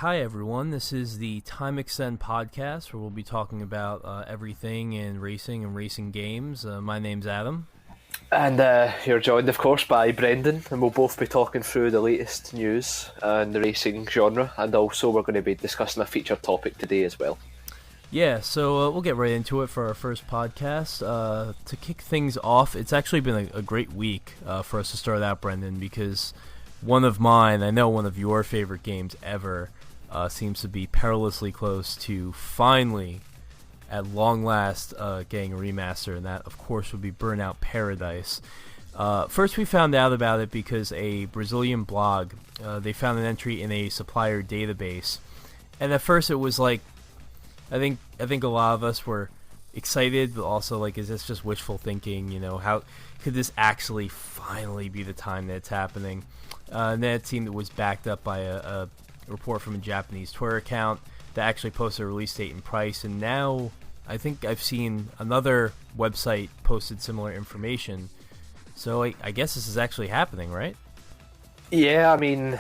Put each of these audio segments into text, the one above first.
Hi everyone, this is the Time Extend podcast where we'll be talking about everything in racing and racing games. My name's Adam. And you're joined, of course, by Brendan, and we'll both be talking through the latest news in the racing genre, and also we're going to be discussing a featured topic today as well. Yeah, so we'll get right into it for our first podcast. To kick things off, it's actually been a great week for us to start out, Brendan, because one of mine, I know one of your favorite games ever, seems to be perilously close to finally, at long last, getting a remaster, and that, of course, would be Burnout Paradise. First, we found out about it because a Brazilian blog, they found an entry in a supplier database, and at first it was like, I think a lot of us were excited, but also like, is this just wishful thinking? You know, how could this actually finally be the time that it's happening? And then it seemed it was backed up by a report from a Japanese Twitter account that actually posted a release date and price. And now I think I've seen another website posted similar information. So I guess this is actually happening, right? Yeah, I mean,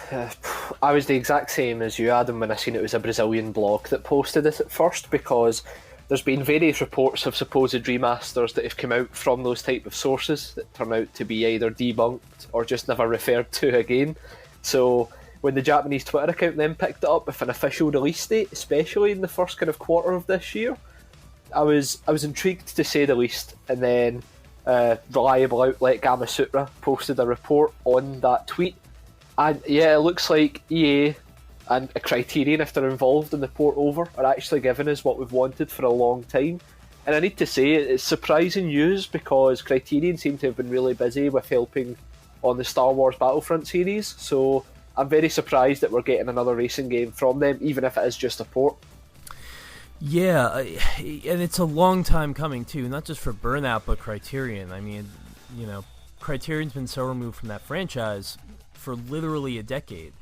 I was the exact same as you, Adam, when I seen it was a Brazilian blog that posted it at first, because there's been various reports of supposed remasters that have come out from those type of sources that turn out to be either debunked or just never referred to again. So when the Japanese Twitter account then picked it up with an official release date, especially in the first kind of quarter of this year, I was intrigued to say the least. And then reliable outlet Gamasutra posted a report on that tweet. And yeah, it looks like EA and a Criterion, if they're involved in the port over, are actually giving us what we've wanted for a long time. And I need to say, it's surprising news because Criterion seem to have been really busy with helping on the Star Wars Battlefront series. So I'm very surprised that we're getting another racing game from them, even if it is just a port. Yeah, and it's a long time coming too, not just for Burnout, but Criterion. I mean, you know, Criterion's been so removed from that franchise for literally a decade.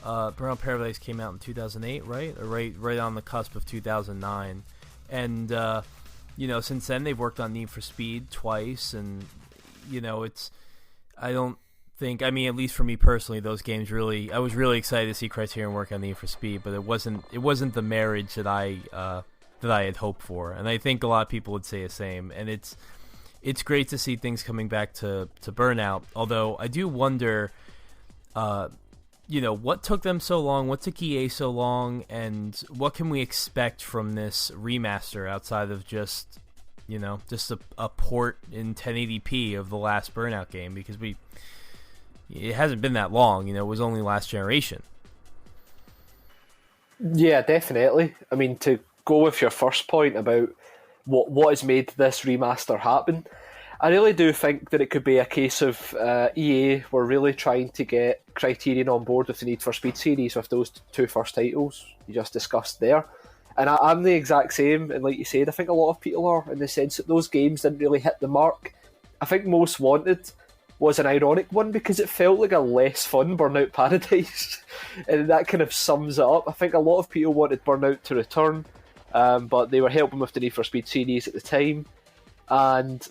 Burnout Paradise came out in 2008, right? Or right on the cusp of 2009. And, you know, since then they've worked on Need for Speed twice, and, you know, I don't think, I mean, at least for me personally, those games I was really excited to see Criterion work on Need for Speed, but it wasn't the marriage that I had hoped for. And I think a lot of people would say the same. And it's great to see things coming back to Burnout, although I do wonder, you know, what took them so long, what took EA so long, and what can we expect from this remaster outside of just, you know, just a port in 1080p of the last Burnout game, because it hasn't been that long, you know, it was only last generation. Yeah, definitely. I mean, to go with your first point about what has made this remaster happen, I really do think that it could be a case of EA were really trying to get Criterion on board with the Need for Speed series with those two first titles you just discussed there. And I'm the exact same, and like you said, I think a lot of people are, in the sense that those games didn't really hit the mark. I think Most Wanted was an ironic one because it felt like a less fun Burnout Paradise, and that kind of sums it up. I think a lot of people wanted Burnout to return, but they were helping with the Need for Speed series at the time. And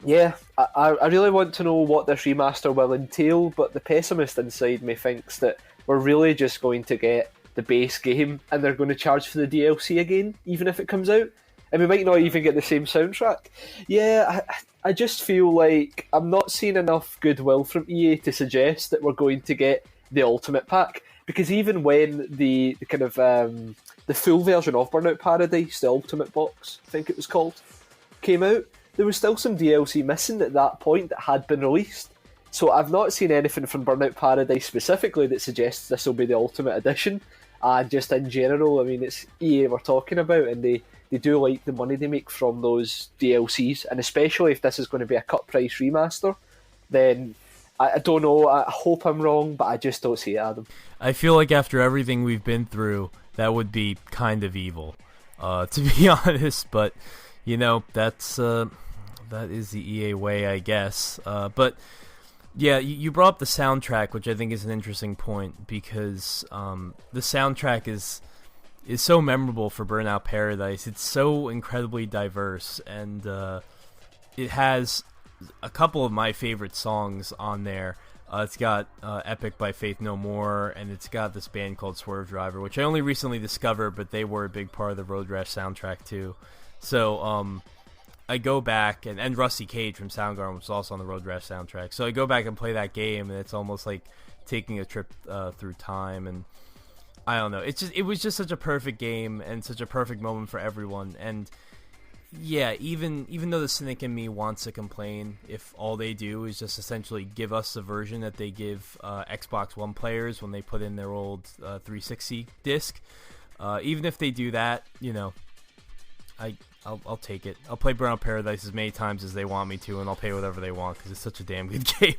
yeah, I really want to know what this remaster will entail, but the pessimist inside me thinks that we're really just going to get the base game and they're going to charge for the DLC again, even if it comes out. And we might not even get the same soundtrack. Yeah, I just feel like I'm not seeing enough goodwill from EA to suggest that we're going to get the Ultimate Pack. Because even when the kind of the full version of Burnout Paradise, the Ultimate Box, I think it was called, came out, there was still some DLC missing at that point that had been released. So I've not seen anything from Burnout Paradise specifically that suggests this will be the Ultimate Edition. And just in general, I mean, it's EA we're talking about, and they do like the money they make from those DLCs. And especially if this is going to be a cut price remaster, then I don't know, I hope I'm wrong, but I just don't see it, Adam. I feel like after everything we've been through, that would be kind of evil, to be honest. But, you know, that is the EA way, I guess. But yeah, you brought up the soundtrack, which I think is an interesting point, because the soundtrack is so memorable for Burnout Paradise. It's so incredibly diverse, and it has a couple of my favorite songs on there. It's got Epic by Faith No More, and it's got this band called Swerve Driver, which I only recently discovered, but they were a big part of the Road Rash soundtrack too. So I go back, and Rusty Cage from Soundgarden was also on the Road Rash soundtrack. So I go back and play that game, and it's almost like taking a trip through time. And I don't know, it was just such a perfect game and such a perfect moment for everyone. And yeah, even though the cynic in me wants to complain, if all they do is just essentially give us the version that they give Xbox One players when they put in their old 360 disc, even if they do that, I'll take it. I'll play Burnout Paradise as many times as they want me to, and I'll pay whatever they want because it's such a damn good game.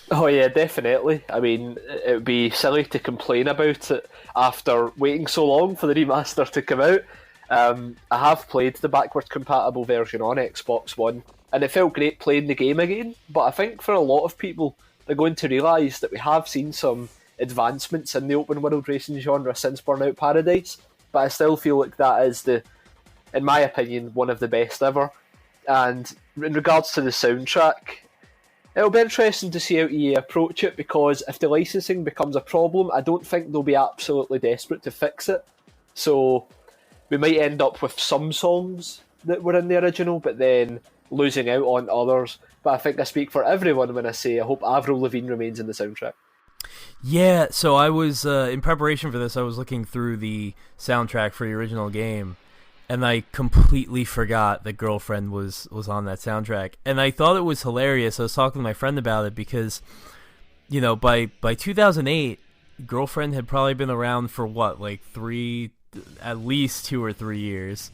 Oh yeah, definitely. I mean, it would be silly to complain about it after waiting so long for the remaster to come out. I have played the backwards compatible version on Xbox One, and it felt great playing the game again, but I think for a lot of people, they're going to realise that we have seen some advancements in the open world racing genre since Burnout Paradise, but I still feel like that is, in my opinion, one of the best ever. And in regards to the soundtrack, it'll be interesting to see how EA approach it, because if the licensing becomes a problem, I don't think they'll be absolutely desperate to fix it. So we might end up with some songs that were in the original, but then losing out on others. But I think I speak for everyone when I say I hope Avril Lavigne remains in the soundtrack. Yeah, so I was, in preparation for this, I was looking through the soundtrack for the original game, and I completely forgot that Girlfriend was on that soundtrack. And I thought it was hilarious. I was talking to my friend about it because, by 2008, Girlfriend had probably been around for at least 2 or 3 years.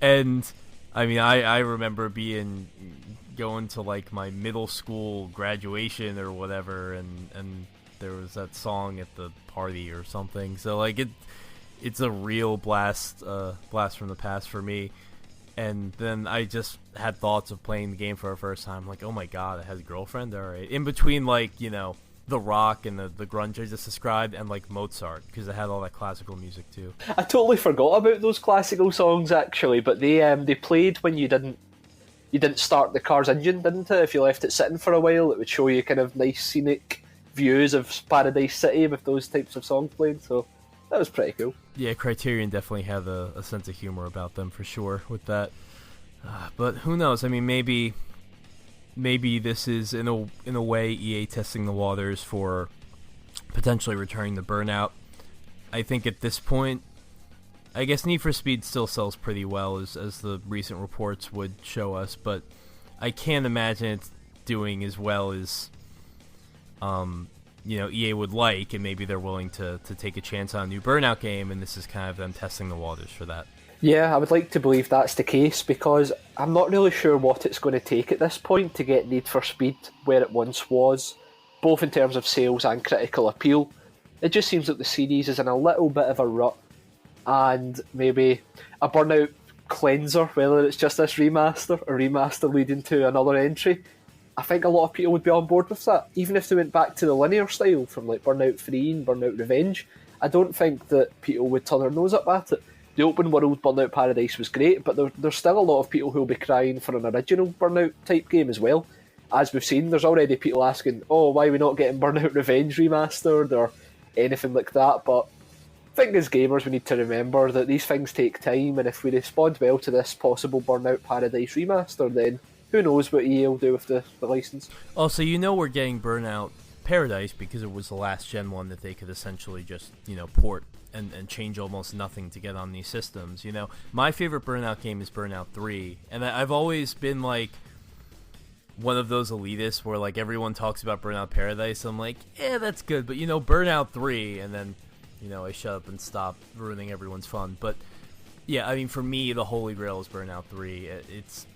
And I mean, I remember going to like my middle school graduation or whatever, and there was that song at the party or something. So like it's a real blast from the past for me. And then I just had thoughts of playing the game for the first time, like, oh my god, it has Girlfriend. All right, in between the rock and the grunge I just described, and like Mozart, because it had all that classical music too. I totally forgot about those classical songs actually, but they played when you didn't start the car's engine, didn't it? If you left it sitting for a while, it would show you kind of nice scenic views of Paradise City with those types of songs played. So that was pretty cool. Yeah, Criterion definitely have a sense of humor about them for sure with that. But who knows? I mean, maybe this is in a way EA testing the waters for potentially returning to Burnout. I think at this point, I guess Need for Speed still sells pretty well, as the recent reports would show us, but I can't imagine it's doing as well as EA would like, and maybe they're willing to take a chance on a new Burnout game, and this is kind of them testing the waters for that. Yeah, I would like to believe that's the case, because I'm not really sure what it's going to take at this point to get Need for Speed where it once was, both in terms of sales and critical appeal. It just seems like the series is in a little bit of a rut, and maybe a Burnout cleanser, whether it's just this remaster, a remaster leading to another entry. I think a lot of people would be on board with that, even if they went back to the linear style from like Burnout 3 and Burnout Revenge. I don't think that people would turn their nose up at it. The open world Burnout Paradise was great, but there's still a lot of people who will be crying for an original Burnout type game as well. As we've seen, there's already people asking, why are we not getting Burnout Revenge remastered or anything like that. But I think as gamers we need to remember that these things take time, and if we respond well to this possible Burnout Paradise remaster, then who knows what EA will do with the license. Also, we're getting Burnout Paradise because it was the last gen one that they could essentially just, port and change almost nothing to get on these systems. My favorite Burnout game is Burnout 3, and I've always been like one of those elitists where like everyone talks about Burnout Paradise. I'm like, yeah, that's good, but Burnout 3, and then I shut up and stop ruining everyone's fun. But yeah, I mean, for me, the holy grail is Burnout 3. It's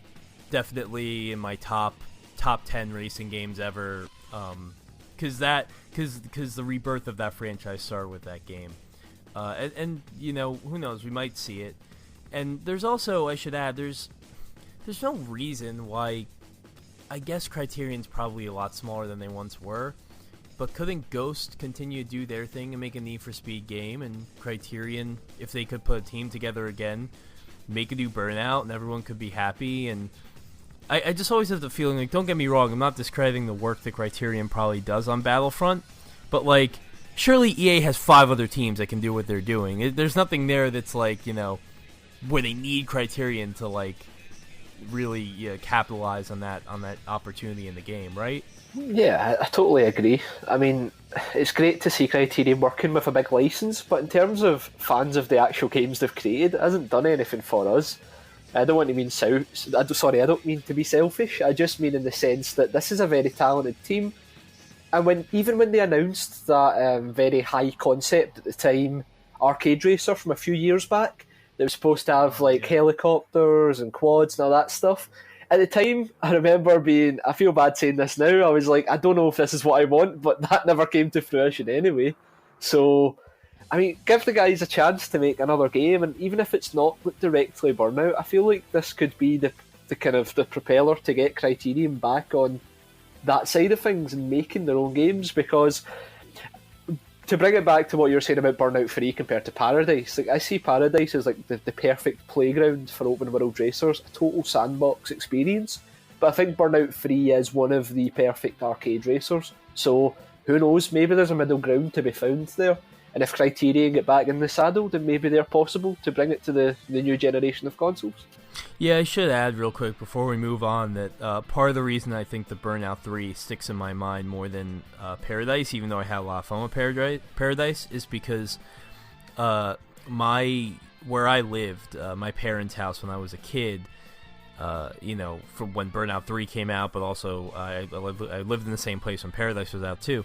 definitely in my top 10 racing games ever, because the rebirth of that franchise started with that game. And who knows, we might see it. And there's also, I should add, there's no reason why. I guess Criterion's probably a lot smaller than they once were, but couldn't Ghost continue to do their thing and make a Need for Speed game, and Criterion, if they could put a team together again, make a new Burnout, and everyone could be happy? And I just always have the feeling, like, don't get me wrong, I'm not discrediting the work that Criterion probably does on Battlefront, but, like, surely EA has 5 other teams that can do what they're doing. There's nothing there that's, like, where they need Criterion to, like, really capitalize on that opportunity in the game, right? Yeah, I totally agree. I mean, it's great to see Criterion working with a big license, but in terms of fans of the actual games they've created, it hasn't done anything for us. I don't want to mean I don't mean to be selfish. I just mean in the sense that this is a very talented team, and when they announced that very high concept at the time arcade racer from a few years back, that was supposed to have like helicopters and quads and all that stuff. At the time, I remember I feel bad saying this now, I was like, I don't know if this is what I want, but that never came to fruition anyway. So, I mean, give the guys a chance to make another game, and even if it's not directly Burnout, I feel like this could be the kind of the propeller to get Criterion back on that side of things and making their own games, because to bring it back to what you were saying about Burnout 3 compared to Paradise, like I see Paradise as like the perfect playground for open world racers, a total sandbox experience. But I think Burnout 3 is one of the perfect arcade racers. So who knows, maybe there's a middle ground to be found there. And if Criterion get back in the saddle, then maybe they're possible to bring it to the new generation of consoles. Yeah, I should add real quick before we move on that part of the reason I think the Burnout 3 sticks in my mind more than Paradise, even though I had a lot of fun with Paradise, is because where I lived, my parents' house when I was a kid, from when Burnout 3 came out, but also I lived in the same place when Paradise was out too.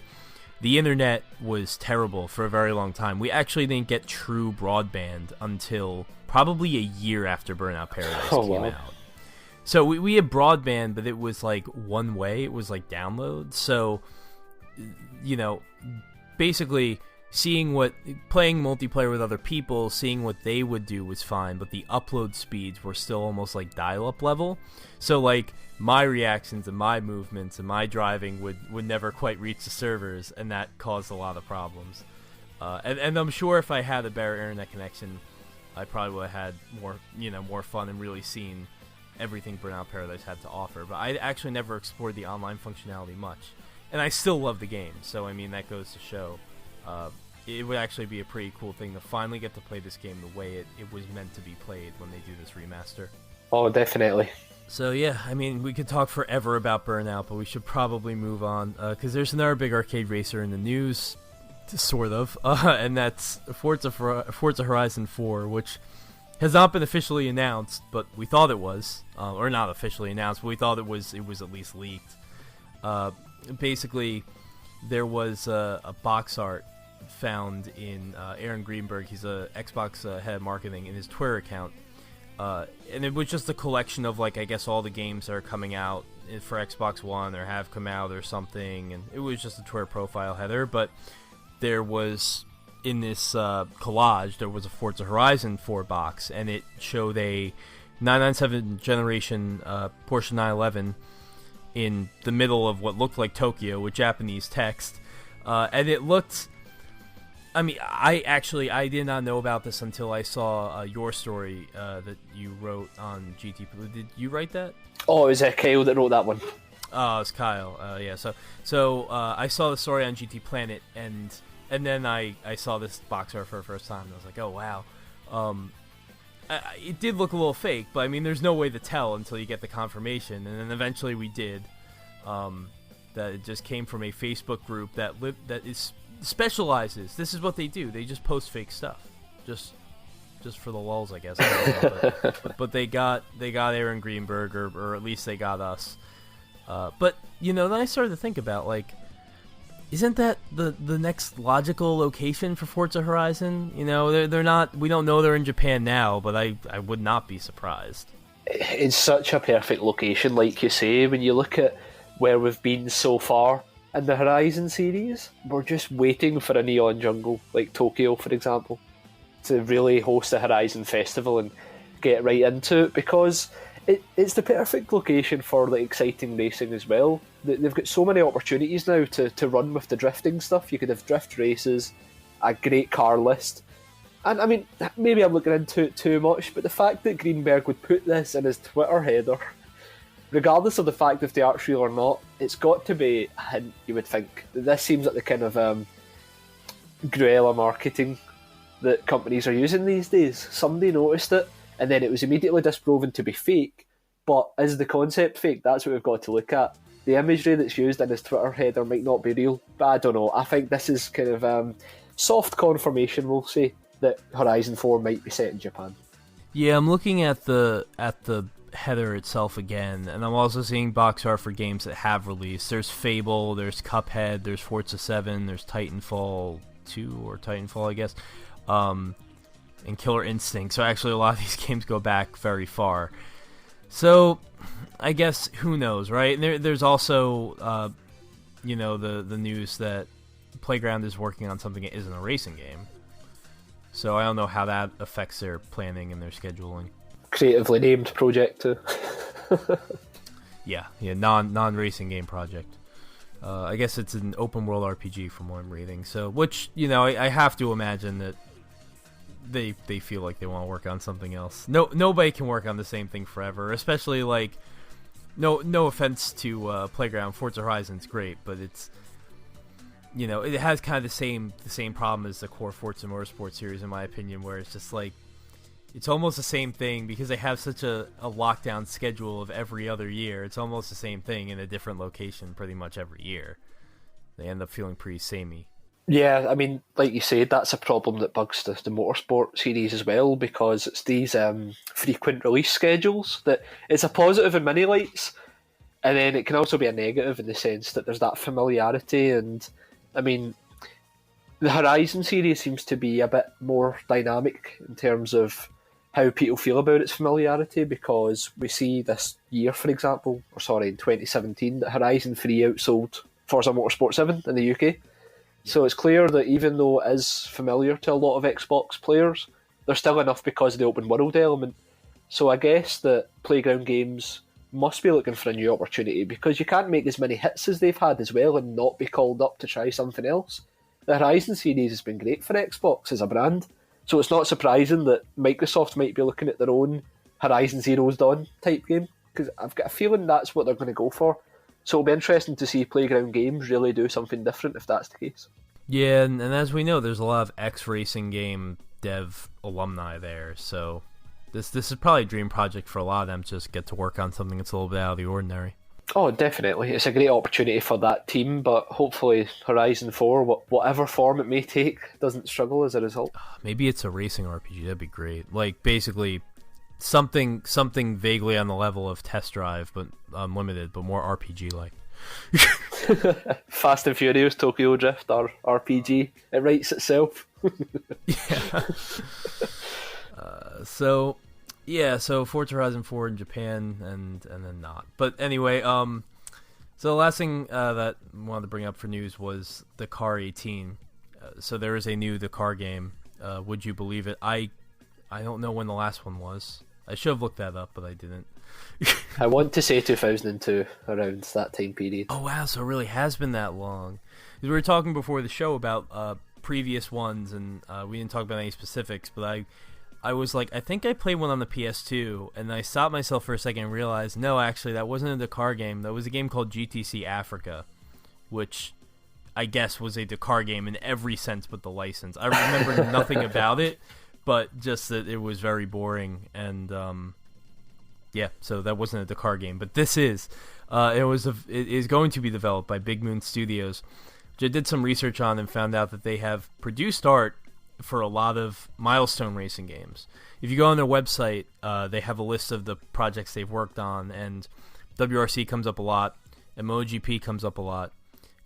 The internet was terrible for a very long time. We actually didn't get true broadband until probably a year after Burnout Paradise came out. So we had broadband, but it was like one way. It was like download. So, basically playing multiplayer with other people, seeing what they would do was fine, but the upload speeds were still almost like dial-up level. So like my reactions and my movements and my driving would never quite reach the servers, and that caused a lot of problems. And I'm sure if I had a better internet connection, I probably would have had more fun and really seen everything Burnout Paradise had to offer. But I actually never explored the online functionality much, and I still love the game. So I mean, that goes to show. It would actually be a pretty cool thing to finally get to play this game the way it was meant to be played when they do this remaster. Oh, definitely. So yeah, I mean, we could talk forever about Burnout, but we should probably move on, because there's another big arcade racer in the news, sort of, and that's Forza Horizon 4, which has not been officially announced, but we thought it was, or not officially announced, but we thought it was at least leaked. Basically, there was a box art found in Aaron Greenberg. He's a Xbox head of marketing, in his Twitter account, and it was just a collection of, like, I guess all the games that are coming out for Xbox One or have come out or something, and it was just a Twitter profile header. But there was, in this collage, there was a Forza Horizon 4 box, and it showed a 997 generation Porsche 911 in the middle of what looked like Tokyo with Japanese text, and it looked, I mean, I did not know about this until I saw your story that you wrote on GT. Did you write that? Oh, it was Kyle that wrote that one. Oh, it's Kyle. Yeah. So I saw the story on GT Planet, and then I saw this box art for the first time, and I was like, oh wow. It did look a little fake, but I mean, there's no way to tell until you get the confirmation, and then eventually we did. That it just came from a Facebook group that specializes. This is what they do. They just post fake stuff, just for the lulz, I guess. I don't know, but they got Aaron Greenberg, or at least they got us. But then I started to think about, like, isn't that the next logical location for Forza Horizon? They're not. We don't know they're in Japan now, but I would not be surprised. It's such a perfect location, like you say. When you look at where we've been so far in the Horizon series, we're just waiting for a neon jungle, like Tokyo, for example, to really host a Horizon festival and get right into it, because it's the perfect location for like exciting racing as well. They've got so many opportunities now to run with the drifting stuff. You could have drift races, a great car list, and I mean, maybe I'm looking into it too much, but the fact that Greenberg would put this in his Twitter header, regardless of the fact if the art's real or not, it's got to be a hint, you would think. This seems like the kind of guerrilla marketing that companies are using these days. Somebody noticed it, and then it was immediately disproven to be fake. But is the concept fake? That's what we've got to look at. The imagery that's used in his Twitter header might not be real, but I don't know. I think this is kind of soft confirmation, we'll say, that Horizon 4 might be set in Japan. Yeah, I'm looking at the header itself again, and I'm also seeing box art for games that have released. There's Fable, there's Cuphead, there's Forza 7, there's Titanfall 2, or Titanfall, I guess, and Killer Instinct. So actually a lot of these games go back very far. So I guess, who knows, right? There's also, the news that Playground is working on something that isn't a racing game. So I don't know how that affects their planning and their scheduling. Creatively named project too. yeah, non-racing game project. I guess it's an open world RPG from what I'm reading. So, which, I have to imagine that they feel like they want to work on something else. Nobody can work on the same thing forever, especially like no offense to Playground. Forza Horizon's great, but it's it has kind of the same problem as the core Forza Motorsport series, in my opinion, where it's just like it's almost the same thing because they have such a lockdown schedule of every other year. It's almost the same thing in a different location pretty much every year. They end up feeling pretty samey. Yeah, I mean, like you said, that's a problem that bugs the Motorsport series as well, because it's these frequent release schedules that it's a positive in many lights, and then it can also be a negative in the sense that there's that familiarity. And I mean, the Horizon series seems to be a bit more dynamic in terms of how people feel about its familiarity, because we see this year, for example, in 2017, that Horizon 3 outsold Forza Motorsport 7 in the UK. So it's clear that even though it is familiar to a lot of Xbox players, there's still enough because of the open world element. So I guess that Playground Games must be looking for a new opportunity, because you can't make as many hits as they've had as well and not be called up to try something else. The Horizon series has been great for Xbox as a brand, so it's not surprising that Microsoft might be looking at their own Horizon Zero's Dawn type game, because I've got a feeling that's what they're going to go for. So it'll be interesting to see Playground Games really do something different if that's the case. Yeah, and as we know, there's a lot of ex-racing game dev alumni there, so this is probably a dream project for a lot of them to just get to work on something that's a little bit out of the ordinary. Oh, definitely. It's a great opportunity for that team, but hopefully Horizon 4, whatever form it may take, doesn't struggle as a result. Maybe it's a racing RPG. That'd be great. Like, basically, something vaguely on the level of Test Drive, but unlimited, but more RPG-like. Fast and Furious, Tokyo Drift, or RPG. It writes itself. Yeah. So Forza Horizon 4 in Japan, and then not. But anyway, so the last thing that I wanted to bring up for news was Dakar 18. So there is a new Dakar game. Would you believe it? I don't know when the last one was. I should have looked that up, but I didn't. I want to say 2002, around that time period. Oh wow, so it really has been that long. We were talking before the show about previous ones, and we didn't talk about any specifics, but I was like, I think I played one on the PS2, and I stopped myself for a second and realized, no, actually, that wasn't a Dakar game. That was a game called GTC Africa, which I guess was a Dakar game in every sense but the license. I remember nothing about it, but just that it was very boring, and so that wasn't a Dakar game. But this is. It is going to be developed by Big Moon Studios, which I did some research on and found out that they have produced art for a lot of Milestone racing games. If you go on their website, they have a list of the projects they've worked on, and WRC comes up a lot, and MotoGP comes up a lot.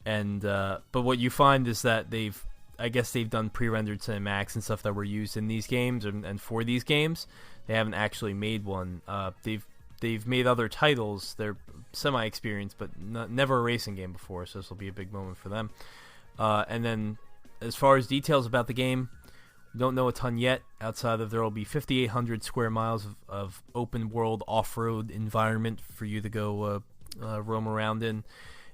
And but what you find is that they've done pre-rendered cinematics and stuff that were used in these games and for these games. They haven't actually made one. They've made other titles. They're semi-experienced, but never a racing game before, so this will be a big moment for them. And then, as far as details about the game, we don't know a ton yet, outside of there will be 5,800 square miles of open-world off-road environment for you to go roam around in.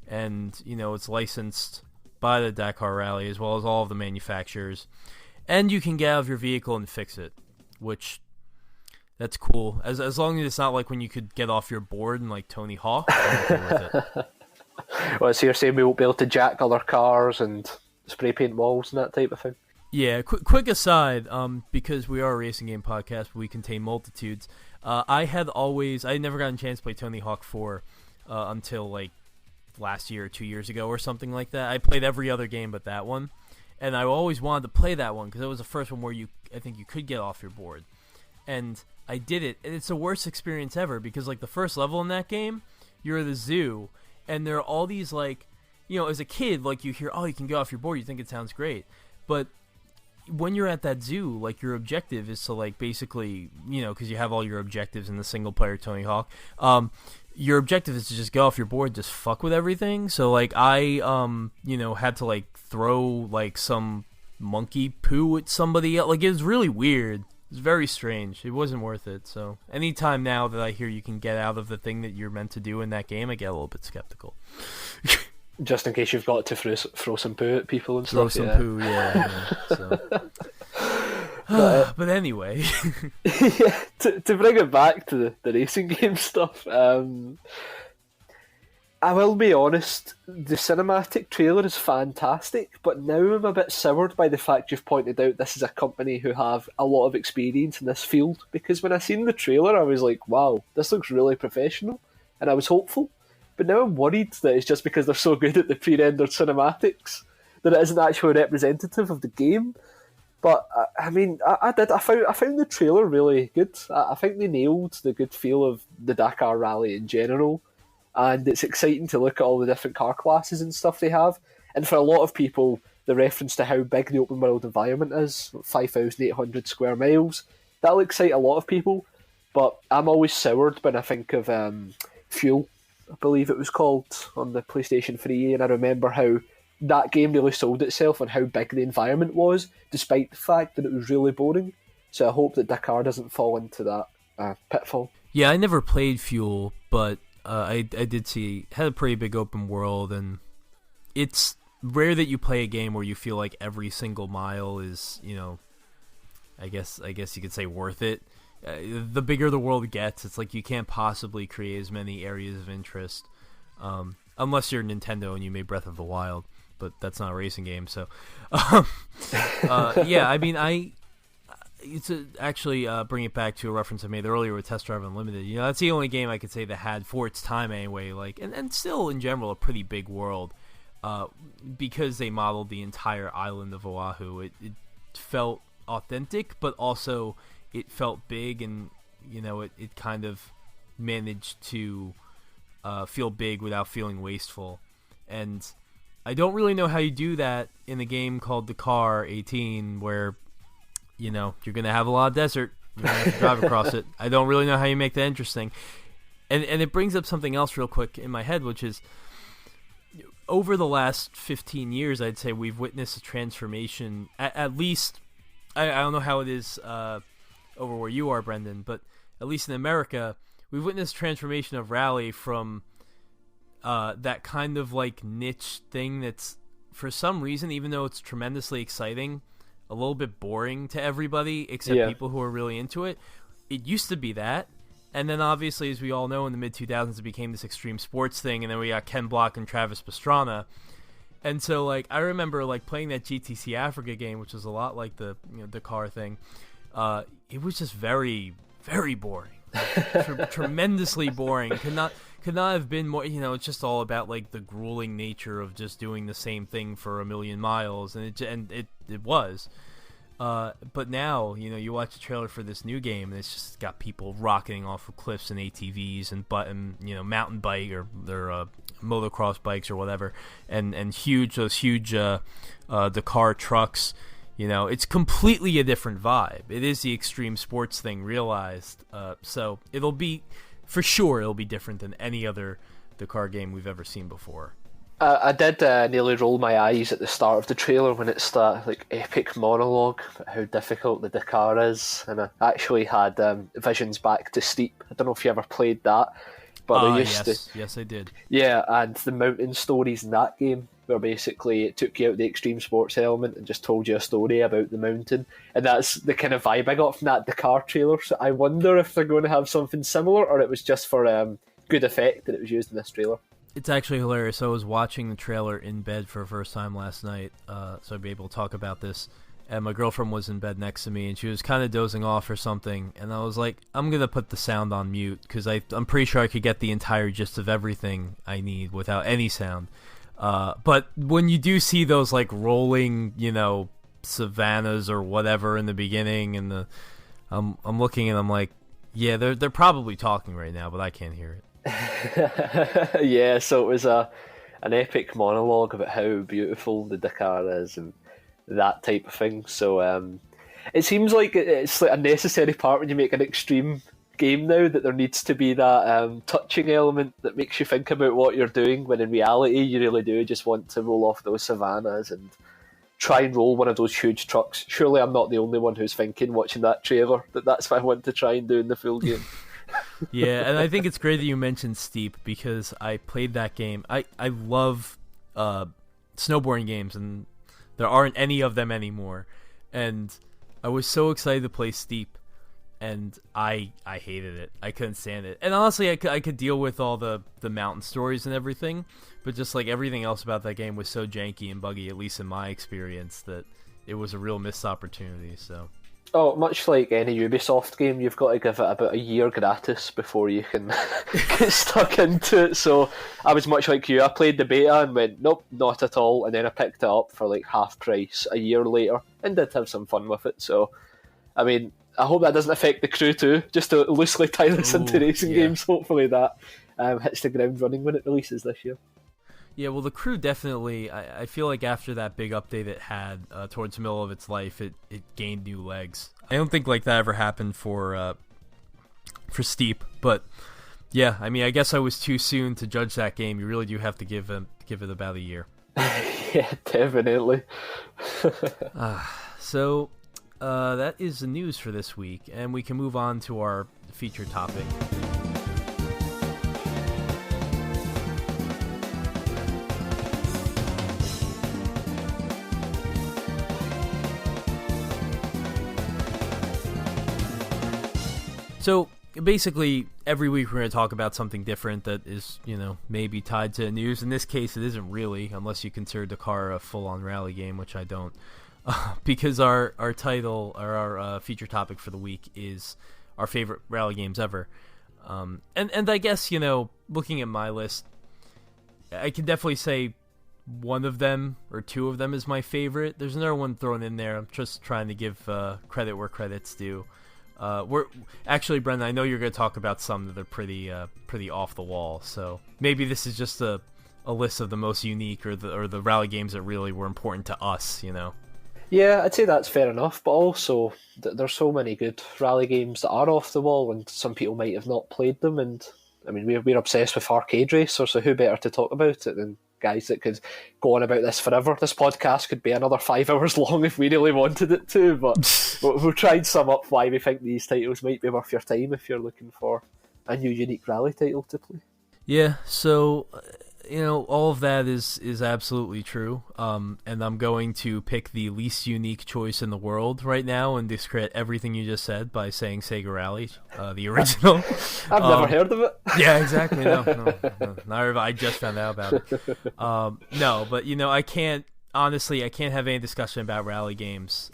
And, it's licensed by the Dakar Rally, as well as all of the manufacturers. And you can get out of your vehicle and fix it, which That's cool. As long as it's not like when you could get off your board and like Tony Hawk, I'm okay with it. Well, so you're saying we won't be able to jack other cars and spray paint walls and that type of thing? Yeah, quick aside, because we are a racing game podcast, but we contain multitudes. I never gotten a chance to play Tony Hawk 4 until like last year or 2 years ago or something like that. I played every other game but that one, and I always wanted to play that one because it was the first one where I think you could get off your board, and I did it, and it's the worst experience ever because like the first level in that game, you're at the zoo, and there are all these like, as a kid, like you hear, oh, you can get off your board, you think it sounds great, but when you're at that zoo, like your objective is to like basically, because you have all your objectives in the single player Tony Hawk, your objective is to just go off your board, just fuck with everything. So like I, had to like throw like some monkey poo at somebody else. Like it was really weird. It was very strange. It wasn't worth it. So anytime now that I hear you can get out of the thing that you're meant to do in that game, I get a little bit skeptical. Just in case you've got to throw some poo at people and throw stuff. Throw some poo, yeah. So. But anyway. Yeah, to bring it back to the racing game stuff, I will be honest, the cinematic trailer is fantastic, but now I'm a bit soured by the fact you've pointed out this is a company who have a lot of experience in this field, because when I seen the trailer I was like, wow, this looks really professional, and I was hopeful. But now I'm worried that it's just because they're so good at the pre-rendered cinematics that it isn't actually representative of the game. But I found the trailer really good. I think they nailed the good feel of the Dakar Rally in general, and it's exciting to look at all the different car classes and stuff they have. And for a lot of people, the reference to how big the open world environment is, 5,800 square miles, that'll excite a lot of people. But I'm always soured when I think of Fuel, I believe it was called, on the PlayStation 3, and I remember how that game really sold itself on how big the environment was, despite the fact that it was really boring. So I hope that Dakar doesn't fall into that pitfall. Yeah, I never played Fuel, but I did see it had a pretty big open world, and it's rare that you play a game where you feel like every single mile is, I guess you could say worth it. The bigger the world gets, it's like you can't possibly create as many areas of interest, unless you're Nintendo and you made Breath of the Wild, but that's not a racing game. So, yeah, I mean, it's actually bring it back to a reference I made earlier with Test Drive Unlimited. That's the only game I could say that had, for its time anyway, like, and still in general a pretty big world, because they modeled the entire island of Oahu. It felt authentic, but also it felt big, and it kind of managed to feel big without feeling wasteful. And I don't really know how you do that in a game called Dakar 18, where you're going to have a lot of desert. You're going to have to drive across it. I don't really know how you make that interesting. And it brings up something else real quick in my head, which is, over the last 15 years, I'd say we've witnessed a transformation, at least, I don't know how it is over where you are, Brendan, but at least in America, we've witnessed transformation of rally from that kind of like niche thing that's, for some reason, even though it's tremendously exciting, a little bit boring to everybody except people who are really into it. It used to be that, and then obviously, as we all know, in the mid-2000s it became this extreme sports thing, and then we got Ken Block and Travis Pastrana. And so like I remember like playing that GTC Africa game, which was a lot like the Dakar thing. It was just very, very boring. Tremendously boring. Could not have been more. It's just all about like the grueling nature of just doing the same thing for a million miles, and it was. But now you watch the trailer for this new game, and it's just got people rocketing off of cliffs and ATVs and mountain bike or their motocross bikes or whatever, and those huge Dakar trucks. It's completely a different vibe. It is the extreme sports thing realized. So it'll be different than any other Dakar game we've ever seen before. I did nearly roll my eyes at the start of the trailer when it started, like epic monologue about how difficult the Dakar is, and I actually had visions back to Steep. I don't know if you ever played that, but there used to. Yes, I did. Yeah, and the mountain stories in that game where basically it took you out the extreme sports element and just told you a story about the mountain. And that's the kind of vibe I got from that Dakar trailer. So I wonder if they're going to have something similar, or it was just for good effect that it was used in this trailer. It's actually hilarious. I was watching the trailer in bed for the first time last night, so I'd be able to talk about this. And my girlfriend was in bed next to me, and she was kind of dozing off or something. And I was like, I'm going to put the sound on mute, because I'm pretty sure I could get the entire gist of everything I need without any sound. But when you do see those, like, rolling, savannas or whatever in the beginning, and I'm looking and I'm like, yeah, they're probably talking right now, but I can't hear it. Yeah, so it was an epic monologue about how beautiful the Dakar is and that type of thing. So it seems like it's like a necessary part when you make an extreme game now, that there needs to be that touching element that makes you think about what you're doing, when in reality you really do just want to roll off those savannas and try and roll one of those huge trucks. Surely I'm not the only one who's thinking, watching that trailer, that's what I want to try and do in the full game. Yeah, and I think it's great that you mentioned Steep, because I played that game. I love snowboarding games, and there aren't any of them anymore. And I was so excited to play Steep, and I hated it. I couldn't stand it. And honestly, I could deal with all the mountain stories and everything, but just like everything else about that game was so janky and buggy, at least in my experience, that it was a real missed opportunity. So. Oh, much like any Ubisoft game, you've got to give it about a year gratis before you can get stuck into it. So I was much like you. I played the beta and went, nope, not at all. And then I picked it up for like half price a year later and did have some fun with it. So, I mean, I hope that doesn't affect the crew too. Just to loosely tie this into racing games, hopefully that hits the ground running when it releases this year. Yeah, well, the crew definitely, I feel like after that big update it had towards the middle of its life, it gained new legs. I don't think like that ever happened for Steep, but yeah, I mean, I guess I was too soon to judge that game. You really do have to give it about a year. Yeah, definitely. So that is the news for this week, and we can move on to our featured topic. So basically, every week we're going to talk about something different that is, maybe tied to news. In this case, it isn't really, unless you consider Dakar a full-on rally game, which I don't. Because our title, or our feature topic for the week is our favorite rally games ever. And I guess, looking at my list, I can definitely say one of them or two of them is my favorite. There's another one thrown in there. I'm just trying to give credit where credit's due. We're actually, Brendan, I know you're going to talk about some that are pretty off the wall. So maybe this is just a list of the most unique or the rally games that really were important to us. Yeah, I'd say that's fair enough. But also, there's so many good rally games that are off the wall, and some people might have not played them. And I mean, we're obsessed with Arcade Racer, so who better to talk about it than guys that could go on about this forever. This podcast could be another 5 hours long if we really wanted it to, but we'll try and sum up why we think these titles might be worth your time if you're looking for a new unique rally title to play. Yeah, so all of that is absolutely true, and I'm going to pick the least unique choice in the world right now and discredit everything you just said by saying Sega Rally, the original. I've never heard of it. Yeah, exactly. No, I just found out about it. No, but I can't have any discussion about rally games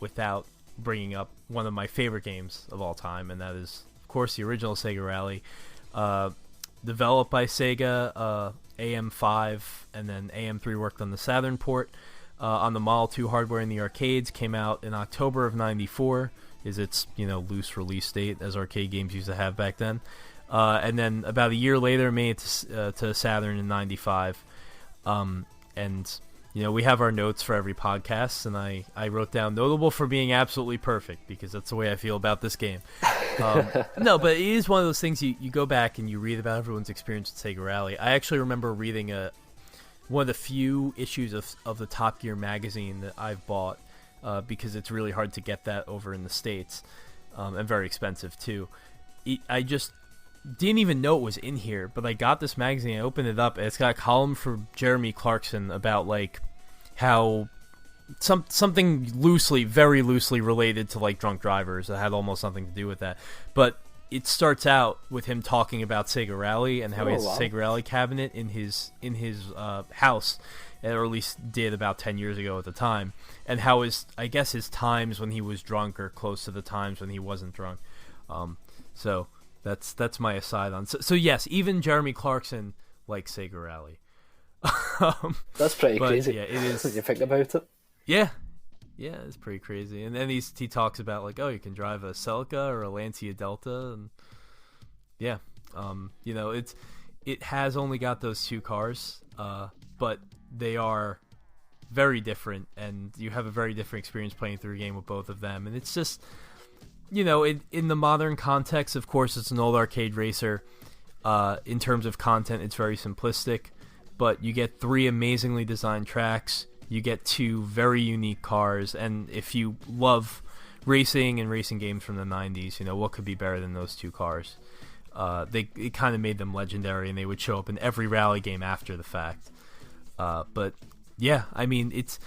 without bringing up one of my favorite games of all time, and that is, of course, the original Sega Rally, developed by Sega. AM5 and then AM3 worked on the Saturn port. On the Model 2 hardware in the arcades, came out in October of '94 is its loose release date, as arcade games used to have back then. And then about a year later made it to Saturn in '95. And we have our notes for every podcast, and I wrote down notable for being absolutely perfect, because that's the way I feel about this game. No, but it is one of those things you go back and you read about everyone's experience with Sega Rally. I actually remember reading one of the few issues of the Top Gear magazine that I've bought, because it's really hard to get that over in the States, and very expensive too. didn't even know it was in here, but I got this magazine, I opened it up, and it's got a column for Jeremy Clarkson about like how something very loosely related to like drunk drivers that had almost nothing to do with that. But it starts out with him talking about Sega Rally and how he has a Sega Rally cabinet in his house, or at least did about 10 years ago at the time, and how his times when he was drunk are close to the times when he wasn't drunk. So that's my aside on. So yes, even Jeremy Clarkson likes Sega Rally. That's pretty crazy. Yeah, it is. When you think about it. Yeah, it's pretty crazy. And then he talks about like, oh, you can drive a Celica or a Lancia Delta, and yeah, it has only got those two cars, but they are very different, and you have a very different experience playing through a game with both of them. And it's just, in the modern context, of course, it's an old arcade racer. In terms of content, it's very simplistic, but you get 3 amazingly designed tracks. You get 2 very unique cars, and if you love racing and racing games from the 90s, what could be better than those 2 cars? It kind of made them legendary, and they would show up in every rally game after the fact. But yeah, I mean, it's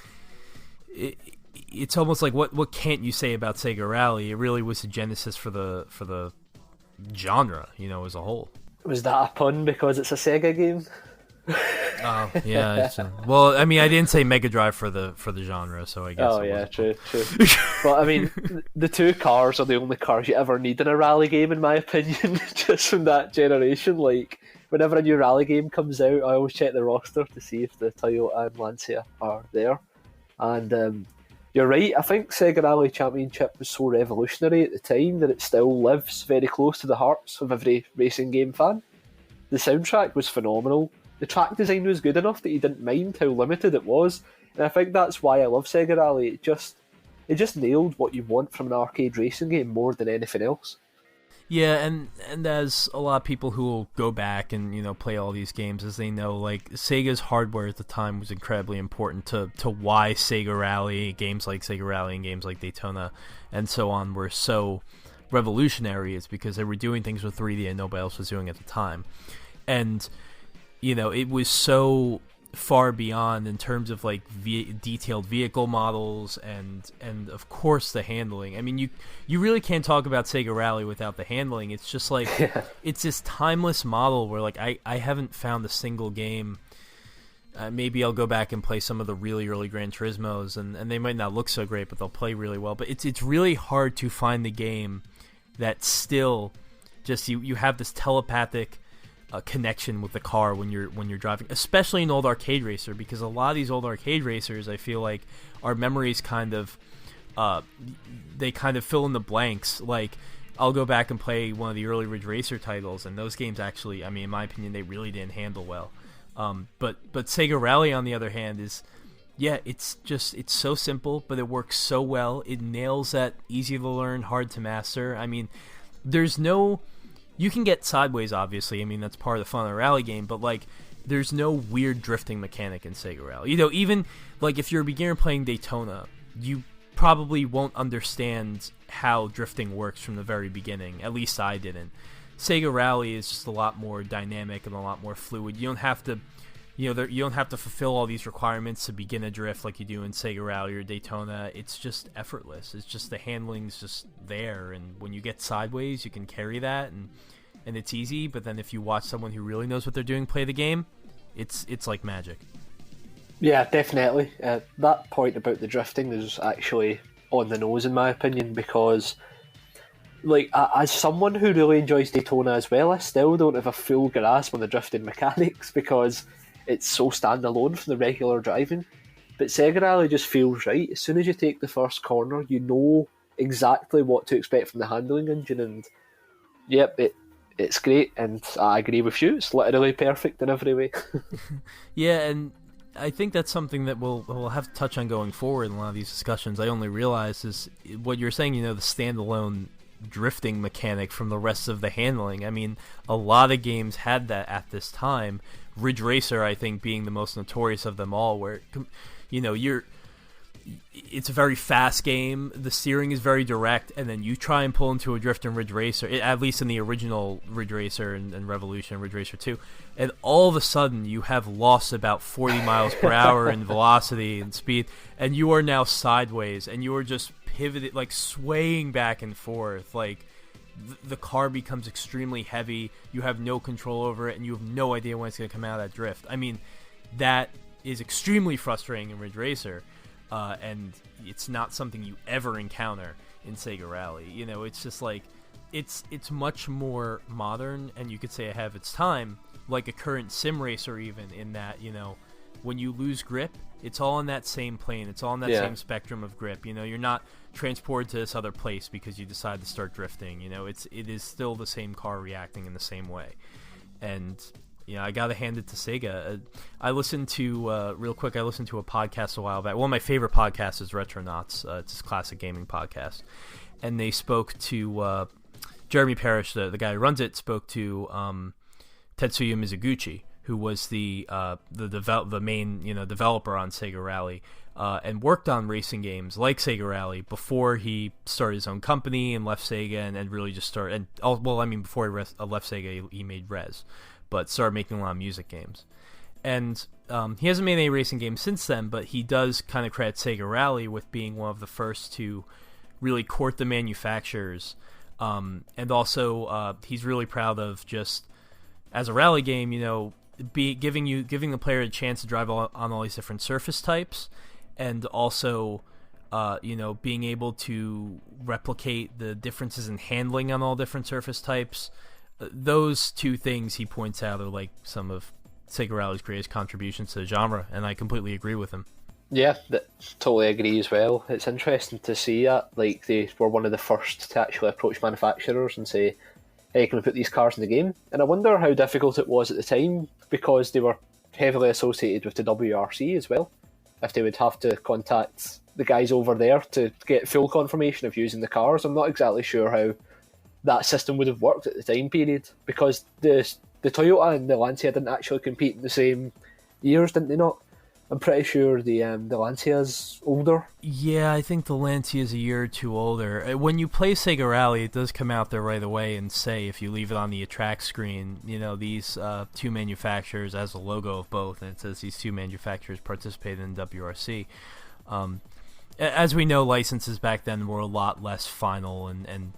almost like what can't you say about Sega Rally? It really was the genesis for the genre, as a whole. Was that a pun because it's a Sega game? Oh yeah. Well, I mean, I didn't say Mega Drive for the genre, so I guess. Oh yeah, true. But I mean, the 2 cars are the only cars you ever need in a rally game, in my opinion. Just from that generation, like whenever a new rally game comes out, I always check the roster to see if the Toyota and Lancia are there. And you're right. I think Sega Rally Championship was so revolutionary at the time that it still lives very close to the hearts of every racing game fan. The soundtrack was phenomenal. The track design was good enough that you didn't mind how limited it was, and I think that's why I love Sega Rally. It just nailed what you want from an arcade racing game more than anything else. Yeah, and as a lot of people who will go back and play all these games, as they know, like Sega's hardware at the time was incredibly important to why Sega Rally, games like Sega Rally and games like Daytona and so on were so revolutionary. It's because they were doing things with 3D and nobody else was doing at the time, and it was so far beyond in terms of like detailed vehicle models and of course the handling. I mean, you really can't talk about Sega Rally without the handling. It's just like it's this timeless model where like I haven't found a single game. Maybe I'll go back and play some of the really early Gran Turismos, and they might not look so great, but they'll play really well. But it's really hard to find the game that still just you have this telepathic connection with the car when you're driving, especially an old arcade racer, because a lot of these old arcade racers, I feel like our memories kind of they kind of fill in the blanks. Like I'll go back and play one of the early Ridge Racer titles, and those games actually, I mean, in my opinion, they really didn't handle well. But Sega Rally, on the other hand, is it's so simple, but it works so well. It nails that easy to learn, hard to master. I mean, you can get sideways, obviously. I mean, that's part of the fun of a rally game, but like, there's no weird drifting mechanic in Sega Rally. Even like if you're a beginner playing Daytona, you probably won't understand how drifting works from the very beginning. At least I didn't. Sega Rally is just a lot more dynamic and a lot more fluid. You don't have to, you don't have to fulfill all these requirements to begin a drift like you do in Sega Rally or Daytona. It's just effortless. It's just the handling's just there, and when you get sideways, you can carry that, and it's easy. But then if you watch someone who really knows what they're doing play the game, it's like magic. Yeah, definitely. That point about the drifting is actually on the nose, in my opinion, because like as someone who really enjoys Daytona as well, I still don't have a full grasp on the drifting mechanics because it's so standalone from the regular driving. But Sega Rally just feels right. As soon as you take the first corner, you know exactly what to expect from the handling engine, and yep, it's great, and I agree with you. It's literally perfect in every way. Yeah, and I think that's something that we'll have to touch on going forward in a lot of these discussions. I only realized is what you're saying, the standalone drifting mechanic from the rest of the handling. I mean, a lot of games had that at this time. Ridge Racer, I think, being the most notorious of them all, where it's a very fast game. The steering is very direct, and then you try and pull into a drift in Ridge Racer, at least in the original Ridge Racer and Revolution, Ridge Racer 2, and all of a sudden you have lost about 40 miles per hour in velocity and speed, and you are now sideways, and you are just pivoted, like swaying back and forth. Like the car becomes extremely heavy. You have no control over it, and you have no idea when it's going to come out of that drift. I mean, that is extremely frustrating in Ridge Racer. And it's not something you ever encounter in Sega Rally. You know, it's just like it's much more modern, and you could say ahead of its time, like a current sim racer, even in that, you know, when you lose grip, it's all on that same plane. It's all on that same spectrum of grip. You know, you're not transported to this other place because you decide to start drifting. You know, it is still the same car reacting in the same way, and I gotta hand it to Sega. I listened to real quick. I listened to a podcast a while back. One of my favorite podcasts is Retronauts. It's this classic gaming podcast, and they spoke to Jeremy Parrish, the guy who runs it. Spoke to Tetsuya Mizuguchi, who was the main developer on Sega Rally, and worked on racing games like Sega Rally before he started his own company and left Sega and really just started. Before he left Sega, he made Rez, but started making a lot of music games. And he hasn't made any racing games since then, but he does kind of credit Sega Rally with being one of the first to really court the manufacturers. And also, he's really proud of just, as a rally game, giving the player a chance to drive on all these different surface types, and also, being able to replicate the differences in handling on all different surface types. Those two things he points out are like some of Sega Rally's greatest contributions to the genre, and I completely agree with him. Yeah, totally agree as well. It's interesting to see that. Like, they were one of the first to actually approach manufacturers and say, hey, can we put these cars in the game? And I wonder how difficult it was at the time, because they were heavily associated with the WRC as well. If they would have to contact the guys over there to get full confirmation of using the cars, I'm not exactly sure how that system would have worked at the time period, because the Toyota and the Lancia didn't actually compete in the same years, didn't they not? I'm pretty sure the Lancia's older. Yeah, I think the Lancia's a year or two older. When you play Sega Rally, it does come out there right away and say, if you leave it on the attract screen, these two manufacturers, as a logo of both, and it says these two manufacturers participated in WRC. As we know, licenses back then were a lot less final and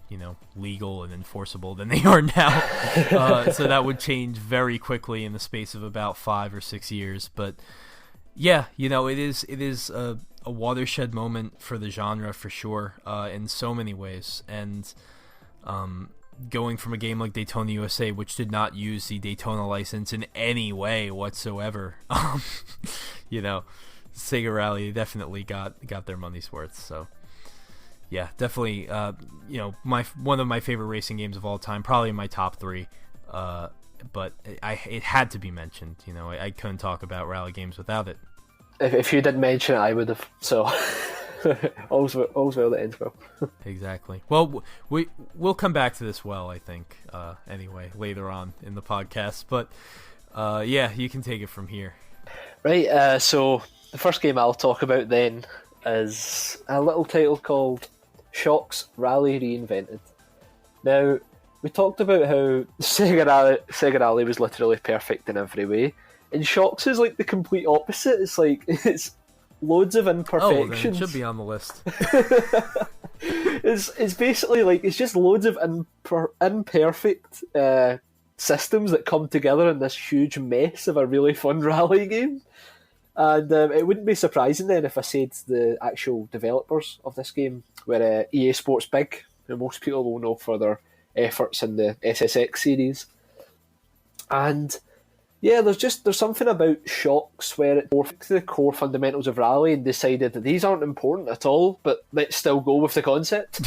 legal and enforceable than they are now. So that would change very quickly in the space of about 5 or 6 years. But yeah, it is a watershed moment for the genre for sure, in so many ways. And going from a game like Daytona USA, which did not use the Daytona license in any way whatsoever, Sega Rally definitely got their money's worth. So yeah, definitely one of my favorite racing games of all time, probably in my top 3, but it had to be mentioned. I couldn't talk about rally games without it. If you didn't mention it, I would have. So all's well that ends well. Exactly. Well, we'll come back to this I think, anyway, later on in the podcast. But yeah, you can take it from here. Right, so the first game I'll talk about then is a little title called Shocks Rally Reinvented. Now, we talked about how Sega Rally was literally perfect in every way, and Shocks is like the complete opposite. It's like, it's loads of imperfections. Oh, then it should be on the list. It's basically like, it's just loads of imperfect systems that come together in this huge mess of a really fun rally game. And it wouldn't be surprising then if I said the actual developers of this game were EA Sports Big, who most people will know for their efforts in the SSX series. And yeah, there's something about Shocks where it took the core fundamentals of Rally and decided that these aren't important at all, but let's still go with the concept.